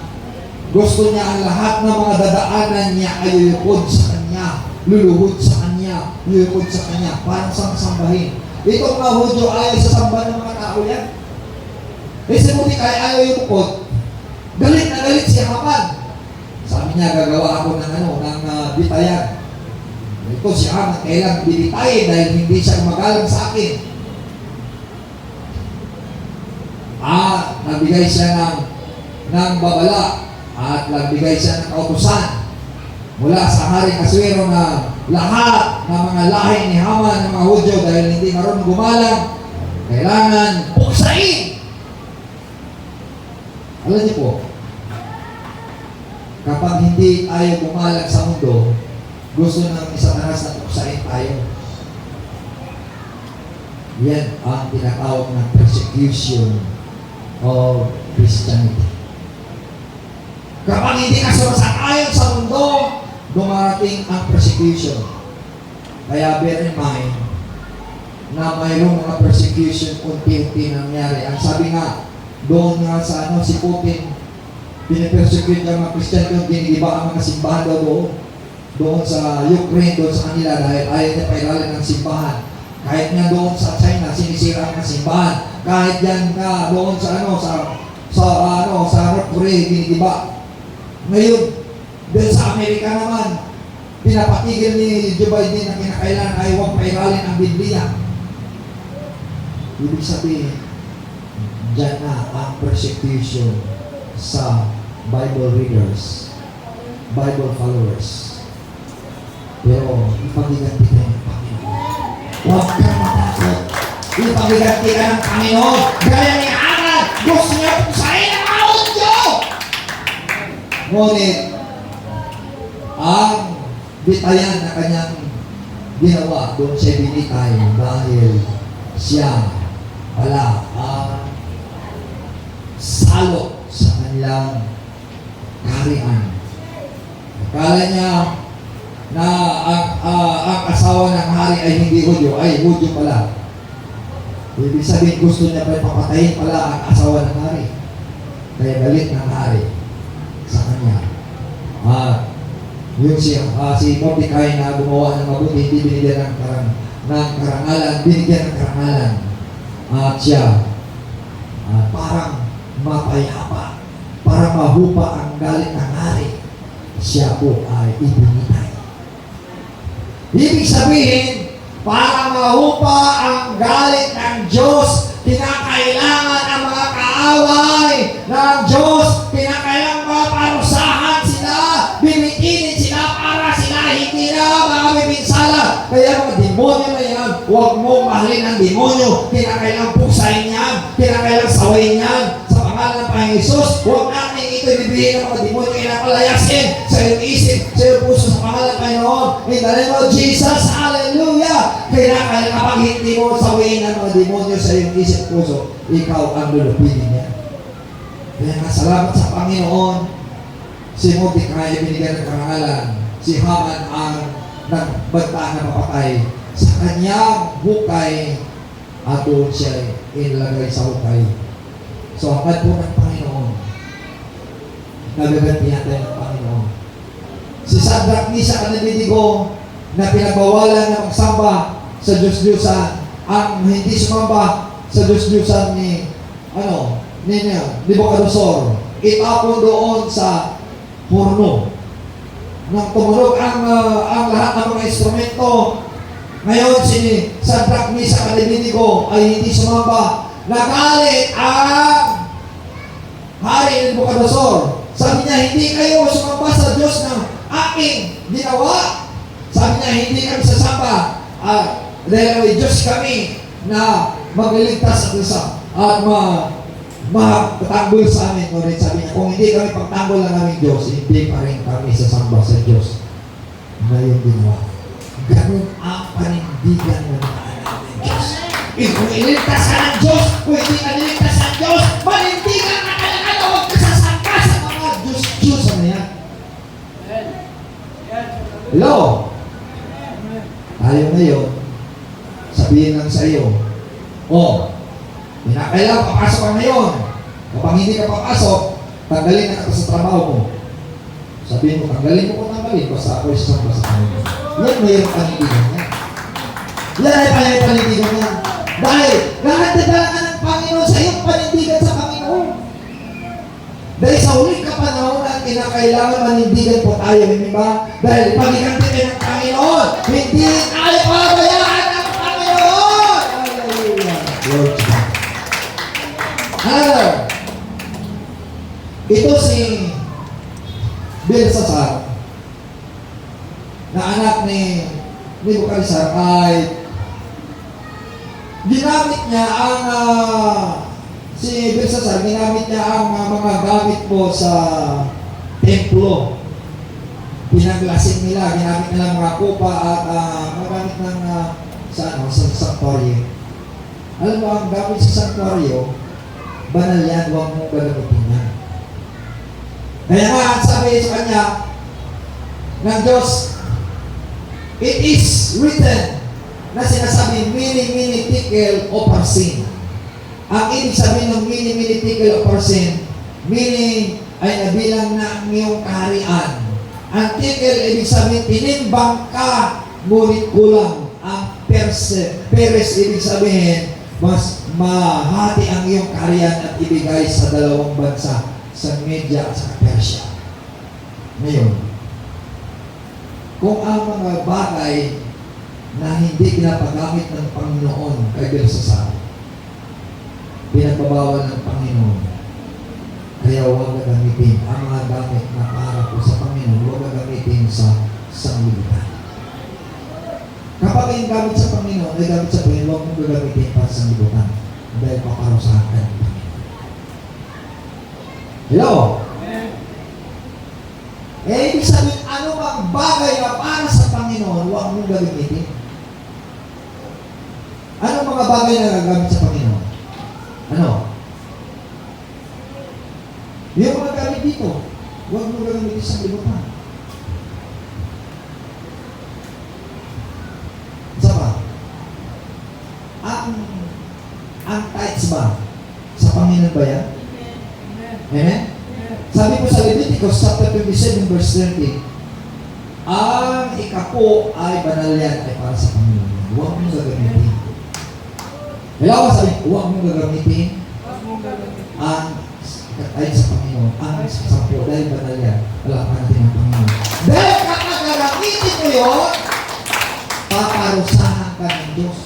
gusto niya ang lahat ng mga dadaanan niya ay lulukod sa kanya, luluhod sa kanya, lulukod sa kanya, parang sambahin. Itong mga Hudyo ayaw sa samba ng mga tao yan. Eh si Mordecai ayaw yung bukod. Galit na galit si Haman. Sabi niya, gagawa ako ng bitayan. Ito si Haman, kailang bibitayin dahil hindi siya magalang sa akin. Nagbigay siya ng babala at nagbigay siya ng kautusan mula sa Haring Asuero na lahat ng mga lahi ni Haman ng mga Hudyo dahil hindi marunong gumalang, kailangan puksain. Alam niyo po, kapag hindi tayo gumalang sa mundo, gusto ng Satanas na puksain tayo. Yan ang tinatawag ng persecution of Christianity. Kapag hindi ka sumasakayon sa mundo, dumarating ang persecution. Kaya bear in mind na mayroong mga persecution unti-unti nangyari. Ang sabi nga, doon nga sa si Putin, pinipersecute ng mga Kristiyan, ginigiba ang mga simbahan doon sa Ukraine, doon sa kanila dahil ayaw niya pairalan ng simbahan. Kahit nga doon sa China, sinisira ang mga simbahan. Kahit yan nga doon sa North Korea, ginigiba. Ngayon, dahil sa Amerika naman, pinapatigil ni Joe Biden na kinakailangan ay huwag pairalin ang Biblia. Ibig sabihin, dyan na ang persecution sa Bible readers, Bible followers. Pero, ipagiganti ka ng Panginoon. Huwag kang matakot. Ipagiganti ka ng Panginoon. Gaya ni Ana, gusto niya puksain ang Hudyo. Ngunit, ang bitayan na kanyang ginawa, doon siya binitay dahil siya pala ang salot sa kanilang kaharian. Akala niya na ang asawa ng hari ay hindi Hudyo, ay Hudyo pala. Ibig sabihin, gusto niya pa papatayin pala ang asawa ng hari. Kaya galit ng hari sa kanya. Yun si Mordecai na gumawa ng mabuti, hindi binigyan ng karangalan, binigyan ng karangalan. At siya, parang mapayapa, para mahupa ang galit ng hari, siya po ay ibinitay. Ibig sabihin, para mahupa ang galit ng Diyos, kinakailangan ang mga kaaway ng Diyos, kinakailangan maparusahan sila, bibitinin sila para sila hindi na makabibinsala. Kaya mga demonyo na yan, huwag mong mahalin ang demonyo, kinakailangan puksain yan, kinakailangan sawayin yan, sa pangalan ng Panginoon Jesus. Huwag natin ito ibibigay ng mga demonyo, kinakalayasin sa iyong isip, sa iyong puso, sa pangalan ng Panginoon. In the name of Jesus, hallelujah! Kailangan kapag hindi mo sawayin ang mga demonyo sa iyong isip, puso, ikaw ang lulupinin niya. Kaya nga, salamat sa Panginoon. Si Mordecai binigyan ng karangalan. Si Haman ang nagbanta na mapatay sa kanyang hukay at doon siya inilagay sa hukay. So, hangad po ng Panginoon, nagagantihan tayo ng Panginoon. Si Shadrach, Meshach, at Abednego na pinagbawalan na magsamba sa Diyos-Diyosan, ang hindi sumamba sa Diyos-Diyosan ni Nabucodonosor, itapon doon sa horno. Nang tumunog ang lahat ng mga instrumento, ngayon si Shadrach, Meshach, at Abednego ay hindi sumamba. Nagalit ang hari ng Nabucodonosor. Sabi niya, hindi kayo sumamba sa Diyos ng aking ginawa. Sabi niya, hindi kami sasamba. Dahil may Diyos kami na magliligtas at makatanggol sa amin. Ngunit sabi niya, kung hindi kami pagtanggol ng aming Diyos, hindi pa rin kami sasamba sa Diyos na yung ginawa. Ganun ang panindigan ng mga anak ng Diyos. Kung ililigtas ka ng Diyos, kung hindi ka niligtas ng Diyos, panindigan ka talaga, huwag ka sasangka sa mga Diyos. Ano yan? Hello? Tayo ngayon, sabihin lang sa iyo, kailangan papasok ka ngayon. Kapag hindi ka papasok, tanggalin na ka sa trabaho mo. Sabihin mo, tanggalin mo kung tanggalin, basta ako isasama sa Panginoon. Yan mayroong panindigan niya. Yan ay panindigan niya. Dahil, nakatagala ka ng Panginoon sa iyong panindigan sa Panginoon. Dahil sa ulit kapanahon ang kinakailangan manindigan po tayo, hindi ba? Dahil pag-iganti tayo ng Panginoon, hindi tayo pabayaan ng Panginoon! Hallelujah! Lord God. Hallelujah! Ito si Belshazzar, na anak ni Nebuchadnezzar, ay ginamit niya ang si Belshazzar, ginamit niya ang mga gamit po sa templo. Pinaglasing nila, ginamit nila mga kupa at magamit ng sa sanctuary. Alam mo, ang gamit sa sanctuary, banal yan, huwag mong gagamitin yan. Kaya nga, sabi sa kanya ng Diyos, it is written na sinasabi, mini tikel o parsin. Ang ibig sabihin ng mini tikel o parsin, mini ay nabilang na ang iyong kaharian. Ang tikel, ibig sabihin, tinimbang ka, ngunit kulang. Ang peres, ibig sabihin, mas mahati ang iyong kaharian at ibigay sa dalawang bansa, sa Media at sa Persia. Ngayon, kung ang mga bagay na hindi pinapagamit ng Panginoon kay Belshazzar, pinagbabawal ng Panginoon, kaya huwag gagamitin ang mga gamit na para po sa Panginoon, huwag gagamitin sa sanglibutan. Kapag yung gamit sa Panginoon, ay gamit sa Panginoon, huwag mong gagamitin para sa sanglibutan dahil paparusahan ka ng Panginoon. Hello? Eh, ibig sabihin, ano bang bagay na para sa Panginoon, huwag mong gagamitin. Ano mga bagay na gagamit sa Panginoon? Ano? Yung mga gamit dito, huwag mong gagamitin sa libutan. Isa pa, ang tithes ba? Sa Panginoon ba yan? Amen? Sabi ko sa Leviticus chapter 27 verse 30, ang ikapo ay banal yan ay para sa Panginoon. Huwag mong gagamitin. Hello, sabi, huwag mong gagamitin ang ay sa Panginoon, ang sampo, dahil banal yan, wala pa natin ang Panginoon. Dahil kapag gagamitin mo yun, paparusahan ka ng Diyos.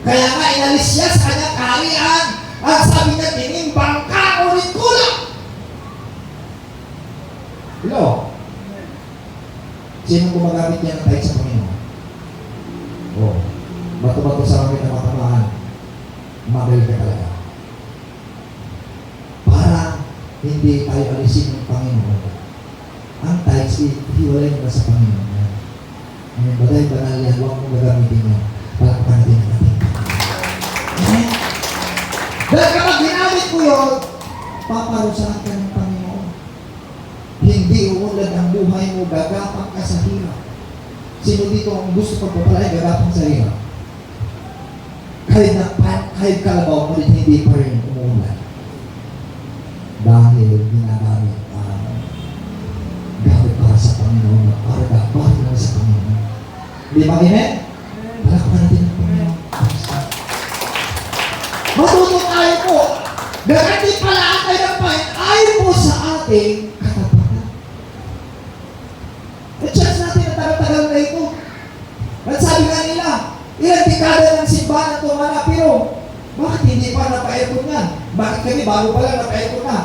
Kaya nga, inalis siya sa kanyang kaharian, at sabi niya, tinimbang ka, ulit kulang. Hello? Sino gumagamit niya ng tithe sa Panginoon? Oh, bato-bato sa amin na matamaan, mabel ka talaga. Para hindi tayo alisin ng Panginoon. Ang tithes, hiwalay mo sa Panginoon. Amen. Baday banal yan, huwag mong gagamitin yan. Palakpan natin ang ating Panginoon. Amen. Dahil kapag ginamit mo yun, paparusahan ka ng Panginoon. Hindi uunlad ang buhay mo, gagapang ka sa hirap. Sino dito ang gusto pagpapalay, gagapang sa hirap? Kahit kalabaw mo rin, hindi pa rin umuunlad. Dahil ginagamit gamit para sa Panginoon, para lang sa Panginoon. Di ba, amen? Palakpan natin ang Panginoon. Matuto tayo po. Ganyan pala tayo ng Panginoon ay po sa ating katapatan. I-chance natin na tagal-tagal na ito. At sabi nga nila, ilang dekada ng simbahan ito mana, pero bakit hindi pa napa-aircon yan? Bakit kami bago pa lang napa-aircon na?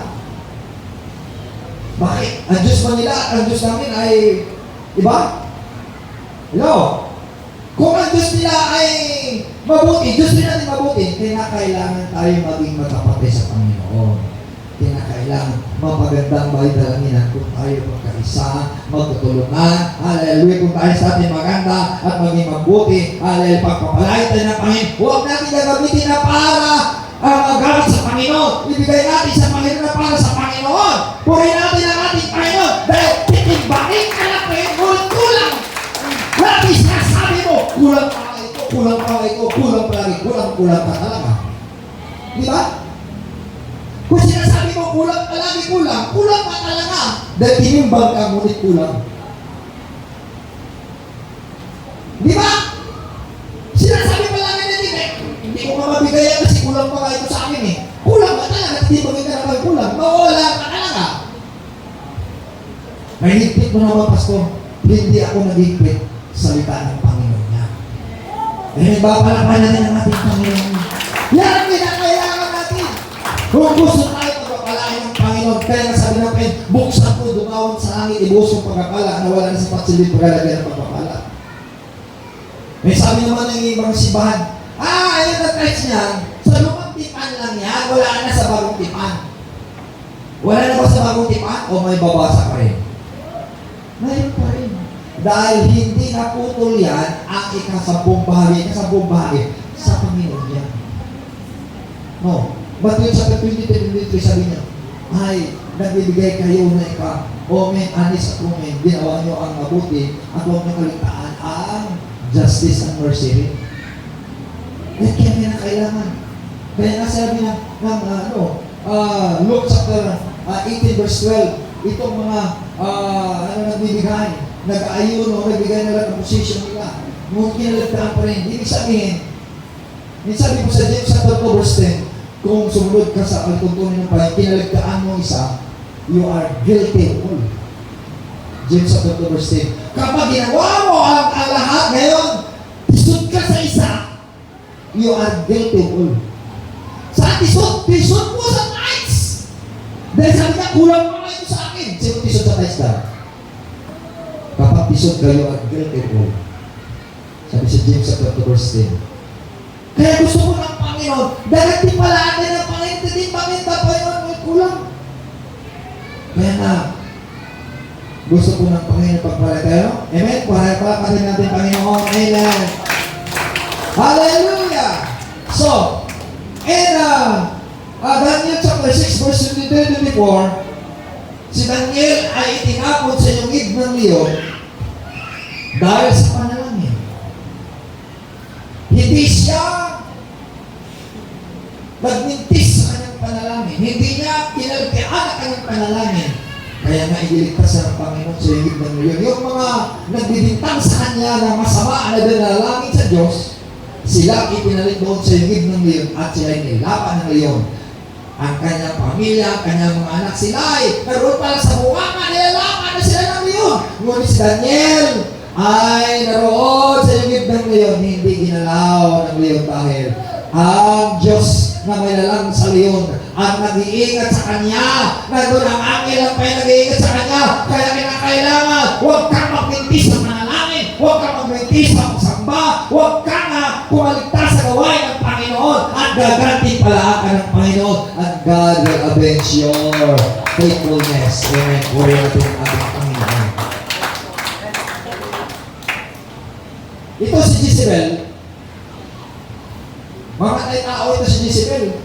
Bakit? Ang Diyos ba nila at ang Diyos namin ay iba? Hello? Kung ang Diyos nila ay mabuti, Diyos din natin mabuti, kailangan tayo maging magkapatid sa Panginoon. Kailangan mapagandang bahay-dalanginan kung tayo magkaisa, magtutulungan, hallelujah, kung tayo sa atin maganda at maging mabuti, hallelujah, pagpapalay tayo ng Panginoon. Huwag natin gagamitin na para magamit sa Panginoon. Ibigay natin sa Panginoon na para sa Panginoon. Purihin natin ang ating Panginoon dahil titimbangin ka na Panginoon, kulang. Lagi sinasabi mo, kulang pa ito, kulang pa ito, kulang pa lagi, kulang ka talaga. Di ba? Kung sinasabi mo, kulang pa lagi, kulang pa talaga. Dahil tinimbang ka, ngunit kulang. Di ba? Sinasabi pa lang hindi ko mamabigay yan kasi kulang pa nga ito sa akin eh. Kulang pa talaga, tinimbangin ka na kulang. Mawala ka talaga. May higpit mo naman, Pastor. Hindi ako nag-higpit. Salita ng Panginoon niya. Eh, papalakan natin ang ating Panginoon. Yan ang kinakailangan natin. Kung gusto tayo pagpapalain ng Panginoon, kaya nga sabi natin, buksan ko, dumawon sa langit, ibusong pagpapala, na wala na sa patsilid paglalagyan ng pagpapala. May sabi naman ng ibang simbahan, ayun na tries niya, sa lumang tipan lang yan, wala na sa bagong tipan. Wala na ba sa bagong tipan? O may babasa pa rin? Mayroon pa rin. Dahil hindi naputol yan ang ikasampung bahagi sa Panginoon yan. No. Matthew chapter 23 sabi niya, ay, nagbibigay kayo na omen, anis at omen, ginawa niyo ang mabuti at huwag niyo kaligtaan ang justice and mercy. Yan kaya na kailangan. Kaya nga sabi na Luke chapter 18 verse 12, itong mga nagbibigay, nag-ayun o nagbigay nila ng position nila, nung kinalagtaan pa rin. Ibig sabihin, sabi ko sa James chapter 2 verse 10, kung sumunod ka sa pagtuntunin ng Panginoon, kinalagtaan mo isa, you are guilty of all. James chapter 2 verse 10. Kapag ginawa mo ang lahat ngayon, tisod ka sa isa, you are guilty of all. Sa tisod mo sa tithes. Dahil sabi niya, kulang pa kayo sa akin. Sino tisod sa tithes ka? Kapag tisod kayo at guilty of all. Sabi sa James chapter 2 verse 10. Kaya gusto mo ng Panginoon, dahil timpalaan din ng Panginoon, titimbangin ka Panginoon, may kulang. Kaya na, Gusto po ng Panginoon pagpala tayo? Amen? Pagpala rin natin Panginoon. Amen. Hallelujah! So, in Daniel chapter 6 verse 23-24, si Daniel ay itinapon sa yungib ng leon dahil sa panalangin. Hindi siya nagmintis sa kanyang panalangin. Hindi niya kinalkian ang kanyang panalangin. Kaya nga iligtas siya ng Panginoon sa higit ng leon. Yung mga nagbibintang sa kanya na masama na dinalangin sa Diyos, sila ipinalit doon sa higit ng leon at sila nilapan ng leon. Ang kanyang pamilya, ang kanyang mga anak, sila ay naroon pala sa buwangan, nilalaman na sila ng leon. Ngunit si Daniel ay naroon sa higit ng leon, hindi ginalaw ng leon dahil ang Diyos na may lalang sa leon ang nag-iingat sa kanya. Nandun ang angel ang may nag-iingat sa kanya. Kaya kinakailangan, huwag kang magmintis sa manalangin, huwag kang magmintis sa pagsamba, huwag kang pumaligtas sa gawain ng Panginoon at gaganti pala ka ng Panginoon and God will avenge your faithfulness. Amen. Puri natin ang ating Panginoon. Ito si Jezebel. Mga tao ito si Jezebel.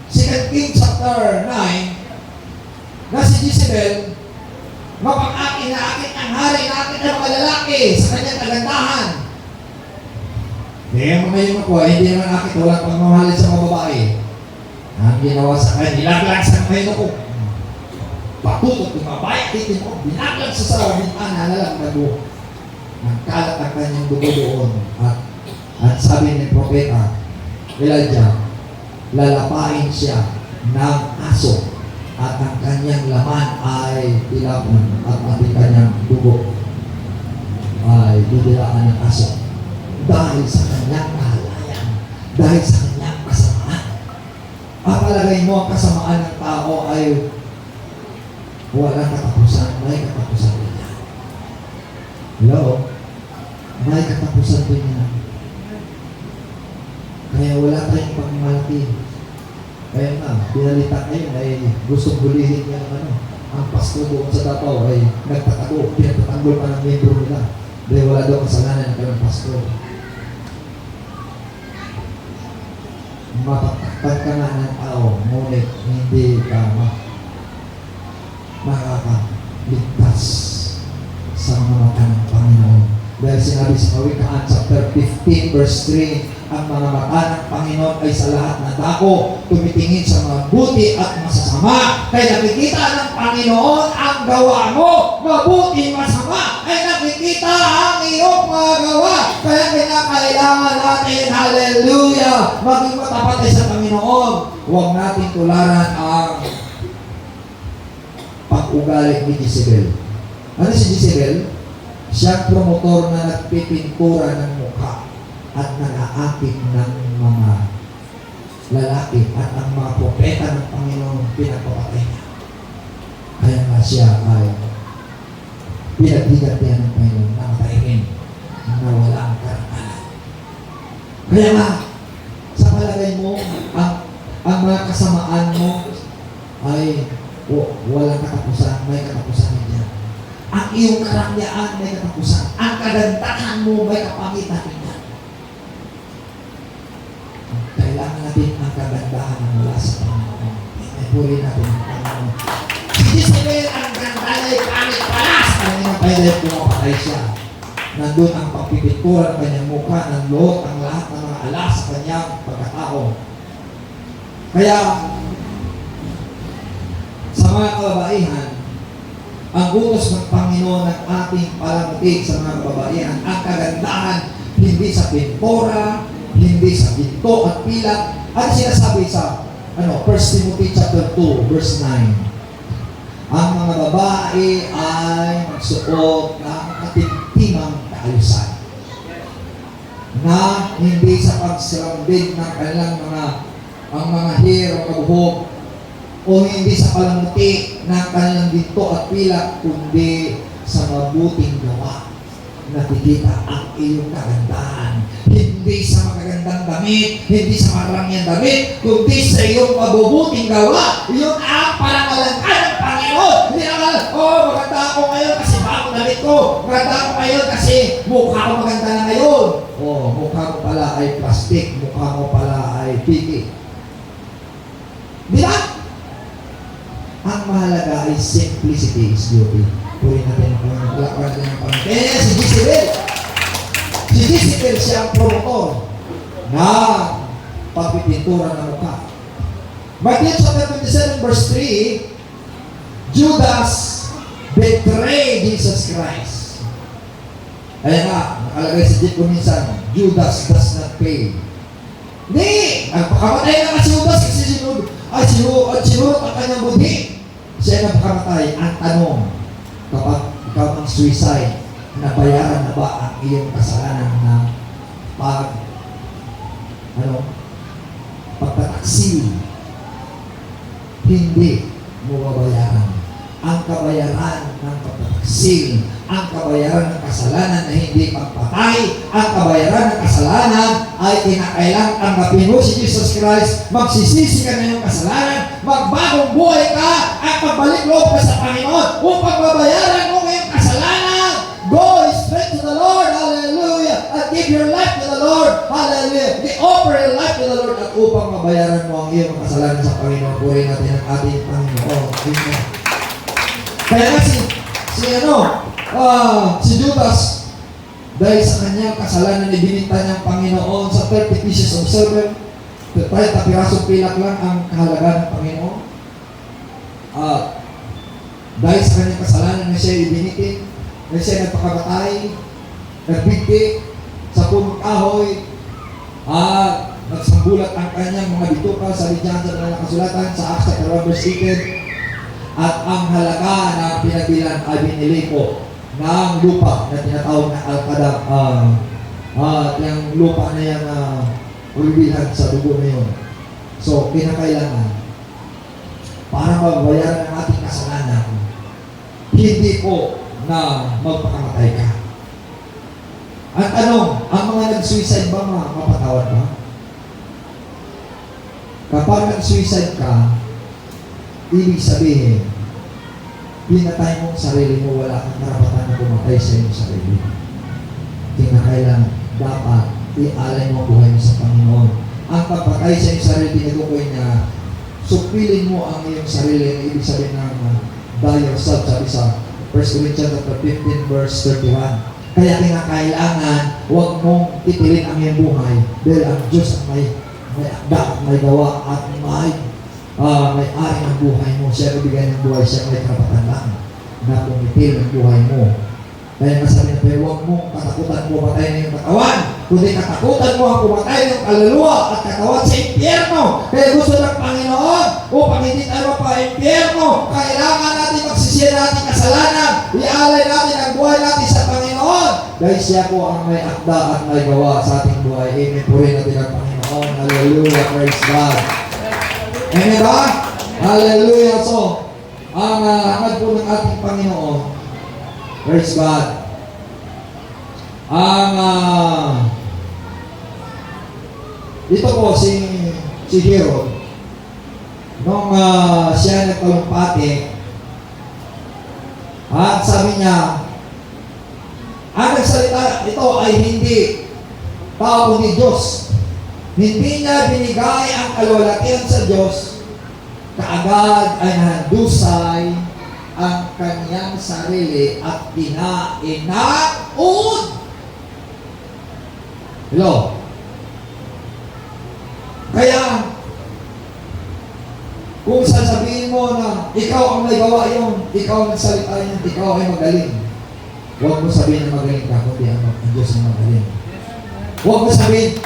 2 Kings chapter 9, na si Jezebel, mapang-akin na akin ang hari natin ng mga lalaki sa kanyang kagandahan. Kaya mga yung ako, hindi naman akin walang pagmamahalin sa mga babae. Ang ginawa sa kanya, nilaglag sa kayo ko. Patutot yung mga bayan, titin ko, binaglag sa sarabing ana na lang nago. Nagkalat ang kanyang dugo doon. At sabi ni Propeta Elijah, lalapain siya ng aso at ang kanyang laman ay tilapon at ang kanyang dugo ay didilaan ng aso dahil sa kanyang kahalayan, dahil sa kanyang kasamaan. Palagay mo ang kasamaan ng tao ay walang katapusan, may katapusan din yan. Hello? May katapusan din yan. Kaya wala tayong pagmalaki. Kaya nga, pinalitan ngayon ay gustong bulihin niya ang pasto doon sa Davao ay nagtatago, pinagtatanggol pa ng membro nila. Dahil wala daw kasalanan ng kanyang pasto. Mapatakpan ka nga ng tao, ngunit hindi ka makakaligtas sa mga mata ng Panginoon. Dahil sinabi sa Kawikaan chapter 15 verse 3, ang mga mata ng Panginoon ay sa lahat na dako, tumitingin sa mga buti at masasama. Kaya nakikita ng Panginoon ang gawa mo, mabuti, masama, ay nakikita ang iyong mga gawa. Kaya kinakailangan natin, hallelujah, maging matapat tayo sa Panginoon. Huwag natin tularan ang pag-ugali ni Jezebel. Ano si Jezebel? Siyang promotor na nagpipintura ng mukha at nag-aakit ng mga lalaki at ang mga propeta ng Panginoon pinagpapatay niya. Kaya nga siya ay pinagdigantihan ng Panginoon na matayin na wala ang karangalan. Kaya nga, sa palagay mo, ang mga kasamaan mo ay walang katapusan, may katapusan niya. Ang iyong karangyaan may katapusan. Ang kagandahan mo may kapangitan niya. Kailangan natin ang kagandahan na mula sa Panginoon. Puri natin ang Panginoon. Si Jezebel, ang ganda ay pangit pala sa Panginoon. Kaya dahil pumapatay siya. Nandun ang pagpipintura ng kanyang mukha, ng loot, ang lahat ng mga alas sa kanyang pagkatao. Kaya, sa mga kababaihan, ang utos ng Panginoon ng ating palamutig sa mga kababaihan, ang kagandahan, hindi sa pintura, hindi sa ginto at pilat. At sinasabi sa 1 Timothy chapter 2, verse 9, ang mga babae ay magsuot ng katintimang kaayusan na hindi sa pagsarambing ng kanilang mga hair o kabuhok o hindi sa palamuti ng kanilang ginto at pilat, kundi sa mabuting gawa. Nakikita ang iyong kagandahan. Hindi sa magagandang damit, hindi sa marangyang damit, kundi sa iyong mabubuting gawa. Iyon ang parangalan ng Panginoon Panginoon. Hindi na maganda ako ngayon kasi bago damit ko. Maganda ako ngayon kasi mukha ko maganda na ngayon. Mukha mo pala ay plastic. Mukha mo pala ay piki. Di ba? Ang mahalaga ay simplicity is beauty. Puri natin ang Panginoon. Palakpakan natin ang Panginoon. Kaya si Jezebel. Si Jezebel siya ang promotor na pagpipintura ng mukha. Matthew chapter 27 verse 3, Judas betrayed Jesus Christ. Ayan nga, nakalagay sa jeep ko minsan, Judas does not pay. Hindi! Nagpakamatay na si Judas kasi sinurot ang kanyang budhi. Siya nagpakamatay. Ang tanong, kapag ikaw ang suicide, nabayaran na ba ang iyong kasalanan na pagtataksil? Hindi mo babayaran. Ang kabayaran ng pagtataksil, ang kabayaran ng kasalanan na hindi pagpatay, ang kabayaran ng kasalanan ay kinakailangan tanggapin mo si Jesus Christ, magsisisi ka na yung kasalanan, magbagong buhay ka, at magbalik loob ka sa Panginoon upang babayaran mo ngayong kasalanan. Go straight to the Lord, hallelujah, and give your life to the Lord, hallelujah. Offer your life to the Lord at upang mabayaran mo ang iyong kasalanan sa Panginoon. Puri natin ang ating Panginoon. Amen. Kaya nga si Judas, dahil sa kanyang kasalanan, ibininta niya ang Panginoon sa 30 pieces of silver. 30 pirasong pilak lang ang kahalaga ng Panginoon. Dahil sa kanyang kasalanan na siya ibinitin, na siya nagpakamatay, nagbigti sa punong kahoy, nagsambulat ang kanyang mga bituka sa lidyan sa mga kasulatan sa Acts chapter 1 verse 18, at ang halaga na pinabilan ay binili po ng lupa na tinatawag na Al-Qadab, yung lupa na yan ulibihan sa dugo na yun. So, kinakailangan para mabayaran ang ating kasalanan, hindi po na magpakamatay ka. Ang tanong, ang mga nag-suicide ba mapatawad ba? Kapag nag-suicide ka, ibig sabihin, pinatay mong sarili mo, wala kang karapatan na pumatay sa iyong sarili. Kinakailangan, dapat ialay mo ang buhay mo sa Panginoon. Ang pagpatay sa iyong sarili, tinutukoy niya, supilin mo ang iyong sarili, ibig sabihin ng die yourself, sabi sa 1 Corinthians 15 verse 31. Kaya kinakailangan, huwag mong itilin ang iyong buhay dahil ang Diyos ang may akda at may gawa at may-ari ng buhay mo. Siya bibigay ng buhay, siya may karapatan lang na pumitil ang buhay mo. Kaya nasabi na tayo, huwag mong katakutan pumatay na yung katawan, kundi katakutan mo ang pumatay ng kaluluwa at katawan sa impyerno. Kaya gusto ng Panginoon, upang hindi tayo mapa-impyerno, kailangan natin magsisiya natin kasalanan, ialay natin ang buhay natin sa Panginoon. Dahil siya po ang may akda at may gawa sa ating buhay. Amen. Purihin natin ang Panginoon. Hallelujah. Praise God. Amen ba? Hallelujah. So, ang hangad po ng ating Panginoon, praise God, ito po si Herod, nung siya nagtalumpati, at sabi niya, ang nagsalita ito ay hindi tao ni Diyos. Hindi niya binigay ang kalwalatian sa Diyos, kaagad ay nandusay ang kanyang sarili at inainaud. Hello? Kaya, kung sasabihin mo na ikaw ang may gawa yun, ikaw ang nagsalita yun, ikaw ay magaling, huwag mo sabihin na magaling ka, kundi ang Diyos ang magaling. Huwag mo sabihin,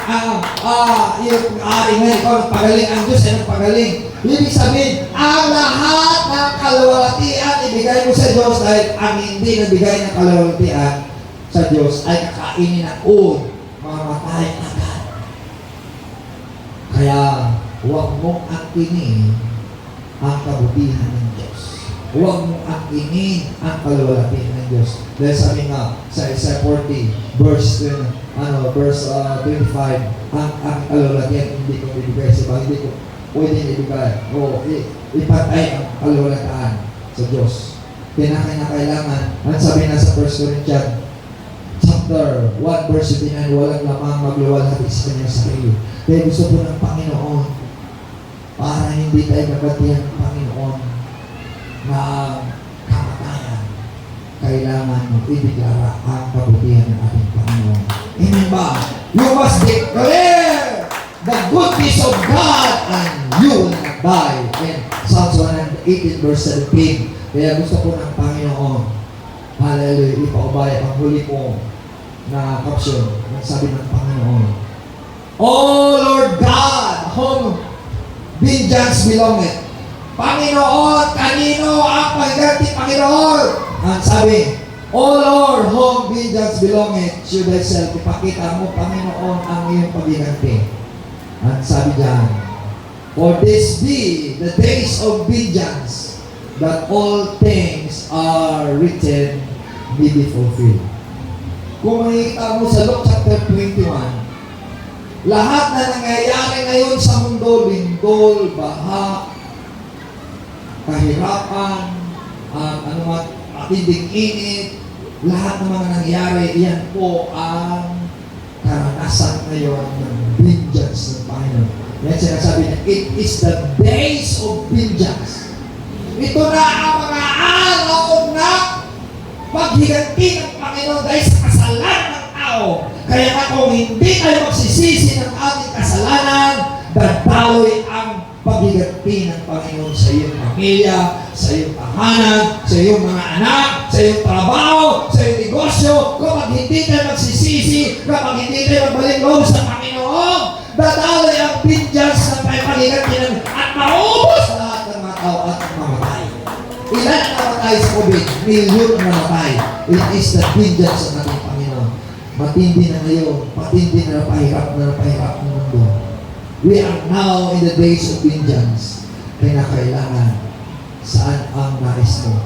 yung ari nga, ikaw nagpagaling, ang Diyos ay nagpagaling. Ibig sabihin, ang lahat ng kalawalatian ibigay mo sa Diyos dahil ang hindi nabigay ng kalawalatian sa Diyos ay kakainin ng mamatay agad. Kaya, huwag mong angkinin ang kabutihan ng Diyos. Huwag mong angkinin ang kalawalatian ng Diyos. Dahil sabi nga sa Isaiah 40, verse 25, ang kalawalatian hindi ko ibigay sa iba, hindi ko pwede ibigay o ipatay ang kalawalatian. sa Diyos. Kailangan, ang sabi na sa 1 Corinthians chapter 1 verse 29, walang lamang magluwalhati sa kanyang sarili. Kaya gusto po ng Panginoon para hindi tayo magatihan ng Panginoon na kamatayan. Kailangan mong ideklara ang kabutihan ng ating Panginoon. Amen ba? You must declare the goodness of God and you will not die. And Psalms 118 verse 17. Kaya gusto po ng Panginoon, hallelujah, ipaubaya ang huli po na caption. Ang sabi ng Panginoon, Oh Lord God, whom vengeance belongeth. Panginoon, kanino ang pagganti, Panginoon? Ang sabi, O Lord, whom vengeance belongeth, to thyself, ipakita mo, Panginoon, ang iyong pagganti. Ang sabi diyan, For this be the days of vengeance, that all things are written, may be fulfilled. Kung makikita mo sa Luke chapter 21, lahat na nangyayari ngayon sa mundo, lindol, baha, kahirapan, matinding init, lahat ng mga nangyayari, yan po ang karanasan ngayon ng vengeance ng Panginoon. Yan sinasabi niya, it is the days of vengeance. Ito na ang mga araw na paghiganti ng Panginoon dahil sa kasalanan ng tao. Kaya nga kung hindi tayo magsisisi ng ating kasalanan, dadaloy ang paghiganti ng Panginoon sa iyong pamilya, sa iyong tahanan, sa iyong mga anak, sa iyong trabaho, sa iyong negosyo. Kapag hindi tayo magsisisi, kapag hindi tayo magbalik loob sa Panginoon, dadaloy ang vengeance ng paghiganti ng at maubos lahat ng mga tao at mamatay. Ilan ang namatay sa COVID? Milyon ang namatay. It is the vengeance ng ating Panginoon. Matindi na ngayon, matindi na napahirap ng mundo. We are now in the days of vengeance. Kaya kailangan, saan ang nais mo?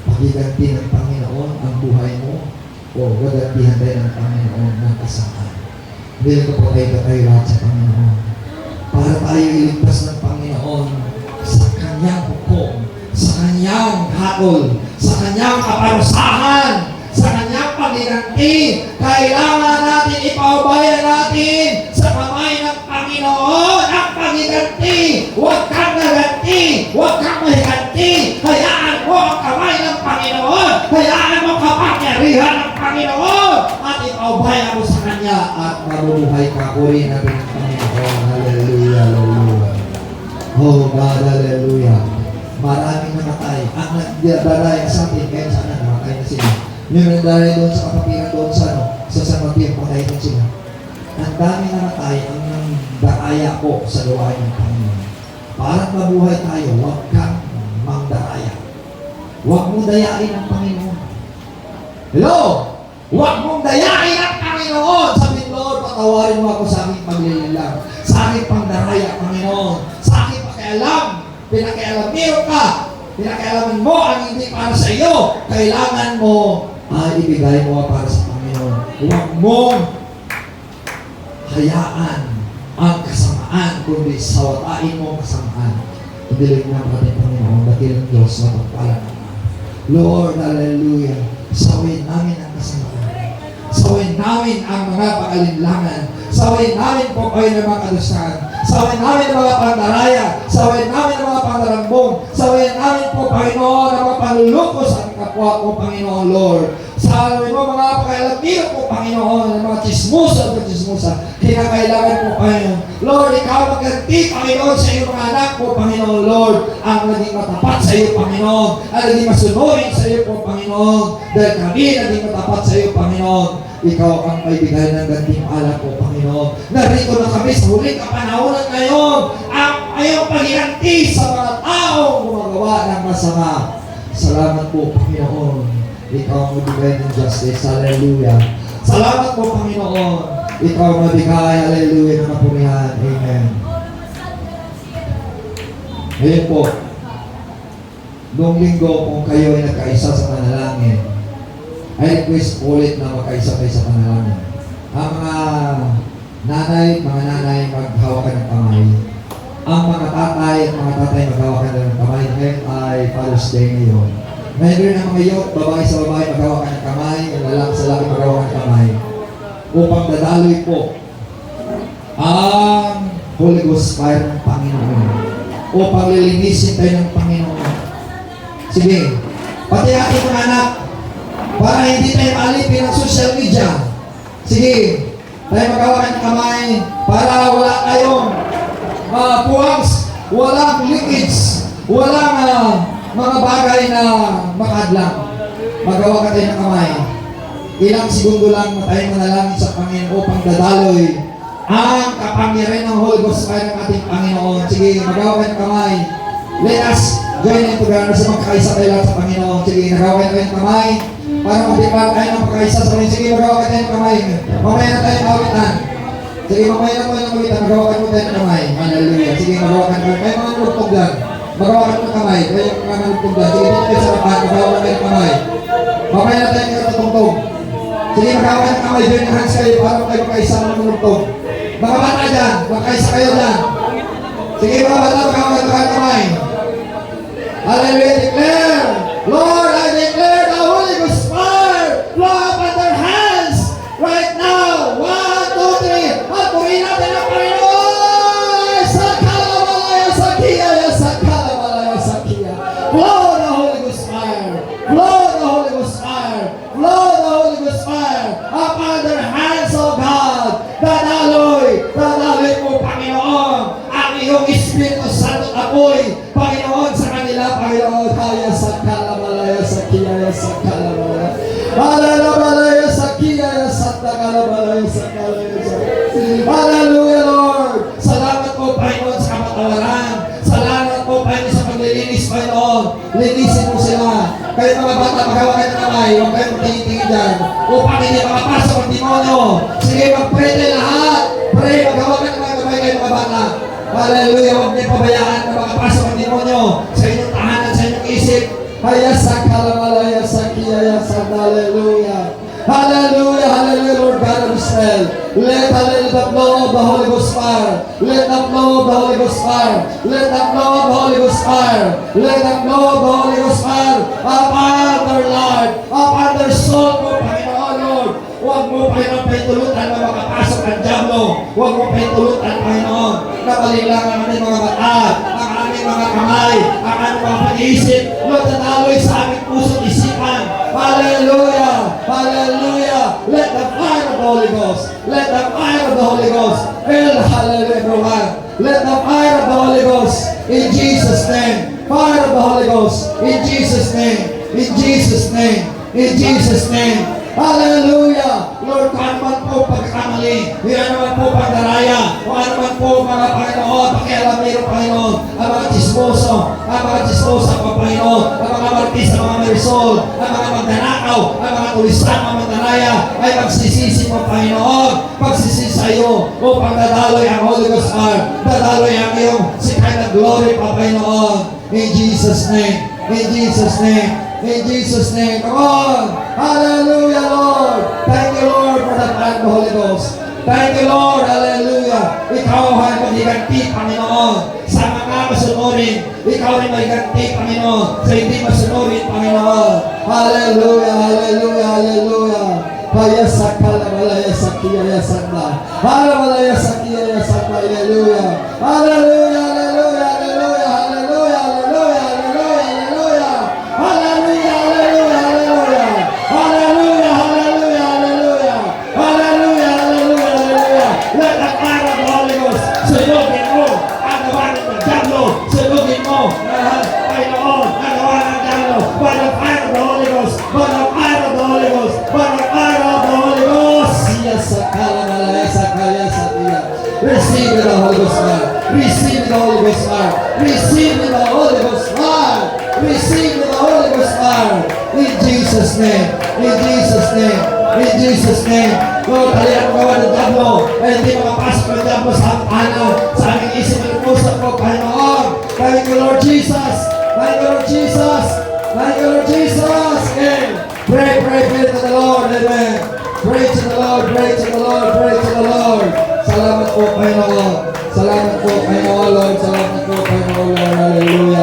Pagiganti ng Panginoon ang buhay mo o gagantihan tayo ng Panginoon ng kasamaan. Hindi ko po tayo lahat sa Panginoon. Para tayo iligtas ng Panginoon sa kanyang hukom, sa kanyang hatol, sa kanyang kaparusahan, sa kanyang pagiganti. Kailangan natin ipaubaya natin sa kamay ng Panginoon ang pagiganti. Huwag kang naganti, huwag kang mahiganti. Hayaan mo ang kamay ng Panginoon. Hayaan mo kapangyarihan ng Panginoon. At ipaubaya mo sa Kanya at mabubuhay ka. Purihin natin ang Panginoon. Hallelujah, hallelujah. Oh God, hallelujah. Maraming namatay. Ang nagdadaya sa atin, kaya sana namatay na sila. Yung nagdadaya doon sa kapatiran doon sa San Mateo, patay na sila. Ang dami namatay ang nagdaya po sa gawain ng Panginoon. Para mabuhay tayo, huwag kang mangdaya. Huwag mong dayain ang Panginoon. Hello? Huwag mong dayain ang Panginoon. Sabi, Lord, patawarin mo ako sa aking paglililang, sa aking pangdaraya, Panginoon, sa aking pakialam. Pinakialam ka. Pinakialaman mo ang hindi para sa iyo. Kailangan mo ibigay mo para sa Panginoon. Huwag mong hayaan ang kasamaan, kundi sawatain mo ang kasamaan. Padilig na natin, Panginoon, dakilang Diyos na pagpalan naman. Lord, hallelujah. Sawin namin ang kasamaan. Sawin namin ang mga pag-alinlangan. Sawin namin po kayo ng mga kadustahan. Sawin namin ang mga pandaraya. Sawin namin ang mga pandarambong. Sawin namin po, Panginoon, ang mga panluluko sa aming kapwa po, Panginoon, Lord. Sawin mo mga pakailamiro po, Panginoon, ang mga chismusa at chismusa. Kinakailangan po, Panginoon. Lord, ikaw magganti, Panginoon, sa iyong mga anak po, Panginoon, Lord. Ang naging matapat sa iyo, Panginoon. Ang naging masunurin sa iyo po, Panginoon. Dahil kami naging matapat sa iyo, Panginoon. Ikaw ang maibigay ng gantimpala po, Panginoon. Narito na kami sa huling kapanahonan ngayon. Ang iyong paghiganti sa mga taong gumagawa ng masama. Salamat po, Panginoon. Ikaw ang magbigay ng justice. Hallelujah. Salamat po, Panginoon. Ikaw ang magbigay. Hallelujah ng kapurihan. Amen. Ngayon po, noong linggo kung kayo ay nagkaisa sa panalangin, ay request ulit na magkaisa kayo sa panalangin. Ang mga nanay, maghawakan ng kamay. ang mga tatay at mga tatay maghawakan ng kamay. Ngayon ay Father's Day ngayon. Ngayon rin ang mga youth, babae sa babae maghawakan ng kamay, ang lalaki sa lalaki maghawakan ng kamay. Upang dadaloy po ang Holy Ghost fire ng Panginoon. Upang lilinisin tayo ng Panginoon. Sige, pati ating mga anak, para hindi tayo maalipin ng social media. Sige, tayo maghawakan ng kamay para wala tayong puwangs, walang leakage, walang mga bagay na makadlang. Magawa ka tayo ng kamay. Ilang segundo lang tayo manalangin sa Panginoon upang dadaloy ang kapangyarihan ng Holy Ghost fire ng ating Panginoon. Sige, magawa ka ng kamay. Let us join in together sa magkakaisa tayo lang sa Panginoon. Sige, nagawa ka ng kamay para mag-depart tayo ng magkakaisa sa Panginoon. Sige, magawa ka tayo ng kamay. Mamaya na tayo mawitan. Sige, mamaya na tayo mawitan. Magawa ka tayo ng kamay. Hallelujah. Sige, magawa ka ng kamay. May mga nulutog lang. Magawa ka ng kamay. Kaya yung mga nulutog lang. Sige, dito kayo sa rapat. Magawa ka tayo ng kamay. Mamaya na tayo nakatutungtog. Sige, magawa ka ng kamay. Join hands kayo para kayo magkaisa ng nulutog. Mga bata dyan, magkaisa kayo dyan. Sige, mga bata, magawa ka ng kamay. Hallelujah, declare. Lord, I declare the Holy Ghost fire. Lord, upon their hands right now. 1, 2, 3. At purihin natin ang Panginoon. Sa kalabalaya, sa kiyaya, sa kalabalaya, sa kiyaya. Blow the Holy Ghost fire. Blow the Holy Ghost fire. Blow the Holy Ghost fire. Upon their hands, O God. Dadaloy po, Panginoon. Ang iyong Espiritu Santo apoy, Panginoon, sa kanila, Panginoon. Kaya sa kalabalaya, sa kiyaya, sa kalabalaya. Kalabalaya, sa kiyaya, sa kalabalaya, sa kalabalaya. Hallelujah, Lord. Salamat po, Panginoon, sa kapatawaran. Salamat po, Panginoon, sa paglilinis, Panginoon. Linisin mo sila. Kayo mga bata, magawa kayo ng kamay. Huwag kayong magtingin-tingin dyan. Upang hindi makapasok ang demonyo. Sige, mag-pray tayo lahat. Pray, magawa kayo ng mga kamay kayo mga bata. Hallelujah, huwag niyo pabayaan na makapasok ang demonyo sa inyong tahanan, sa inyong isip. Haya sa kalamalaya, sa kiyaya, sa hallelujah. Hallelujah, hallelujah, Lord God of Israel. Let the flow of the Holy Ghost fire. Let the flow of the Holy Ghost fire. Let the flow of the Holy Ghost fire. Let the flow of the Holy Ghost fire upon their Lord, upon their soul po, Panginoon, Lord. Huwag mo, Panginoon, paitulutan na makapasok ang Diablo. Huwag mo paitulutan, Panginoon, na malilangan ang aming mga mata, ang aming mga kamay, ang aming mga pag-iisip. Lord, nataloy sa aming puso't isipan. Hallelujah! Hallelujah! Let the fire of the Holy Ghost, let the fire of the Holy Ghost fill, hallelujah, everyone. Let the fire of the Holy Ghost, in Jesus' name. Fire of the Holy Ghost, in Jesus' name. In Jesus' name. In Jesus' name. Hallelujah! Lord, kung ano man po pagkakamali, kung ano man po pagdaraya, kung ano man po mga Panginoon, pakialamero, Panginoon, ang mga chismoso, Panginoon, ang mga martis, ang mga marisol, ang mga magdanakaw, ang mga tulisan, ang magdaraya, ay magsisisi mo, Panginoon, magsisisi sa iyo, upang dadaloy ang Holy Ghost fire, dadaloy ang iyong sikay na glory, Panginoon. In Jesus' name, in Jesus' name. In Jesus' name, come on! Hallelujah, Lord! Thank you, Lord, for the fire of the Holy Ghost. Thank you, Lord! Hallelujah! Ikaw ay magiganti, Panginoon, sa mga masunurin. Ikaw ay magiganti, Panginoon, sa hindi masunurin, Panginoon. Hallelujah! Hallelujah! Hallelujah! Kaya sa kalabalaya sa kiyaya sanda. Kalabalaya sa kiyaya sanda. Hallelujah! Hallelujah! Hallelujah! Hallelujah! Hallelujah! Hallelujah! Hallelujah! Hallelujah! Let the fire of the Holy Ghost sunugin mo ang gawa ng Diablo. Sunugin mo Panginoon ang gawa ng Diablo. By the fire of the Holy Ghost. By the fire of the Holy Ghost. By the fire of the Holy Ghost. Yes, sakalamalaya, sakaya, sakaya. Receive the Holy Ghost fire. Receive the Holy Ghost fire. Receive the Holy Ghost fire. Receive the Holy Ghost fire. In Jesus' name. In Jesus' name. In Jesus' name. Lord, kalihan mo gawa ng Diablo. Ay hindi makapasok ng Diablo sa tahanan, sa aming isip at puso ko, Panginoon. Thank you, Lord Jesus. Thank you, Lord Jesus. Thank you, Lord Jesus. Amen. Pray, pray, pray to the Lord. Amen. Pray to the Lord, pray to the Lord, pray to the Lord. Salamat po, Panginoon. Salamat po, Panginoon Lord. Salamat po, Panginoon Lord. Hallelujah.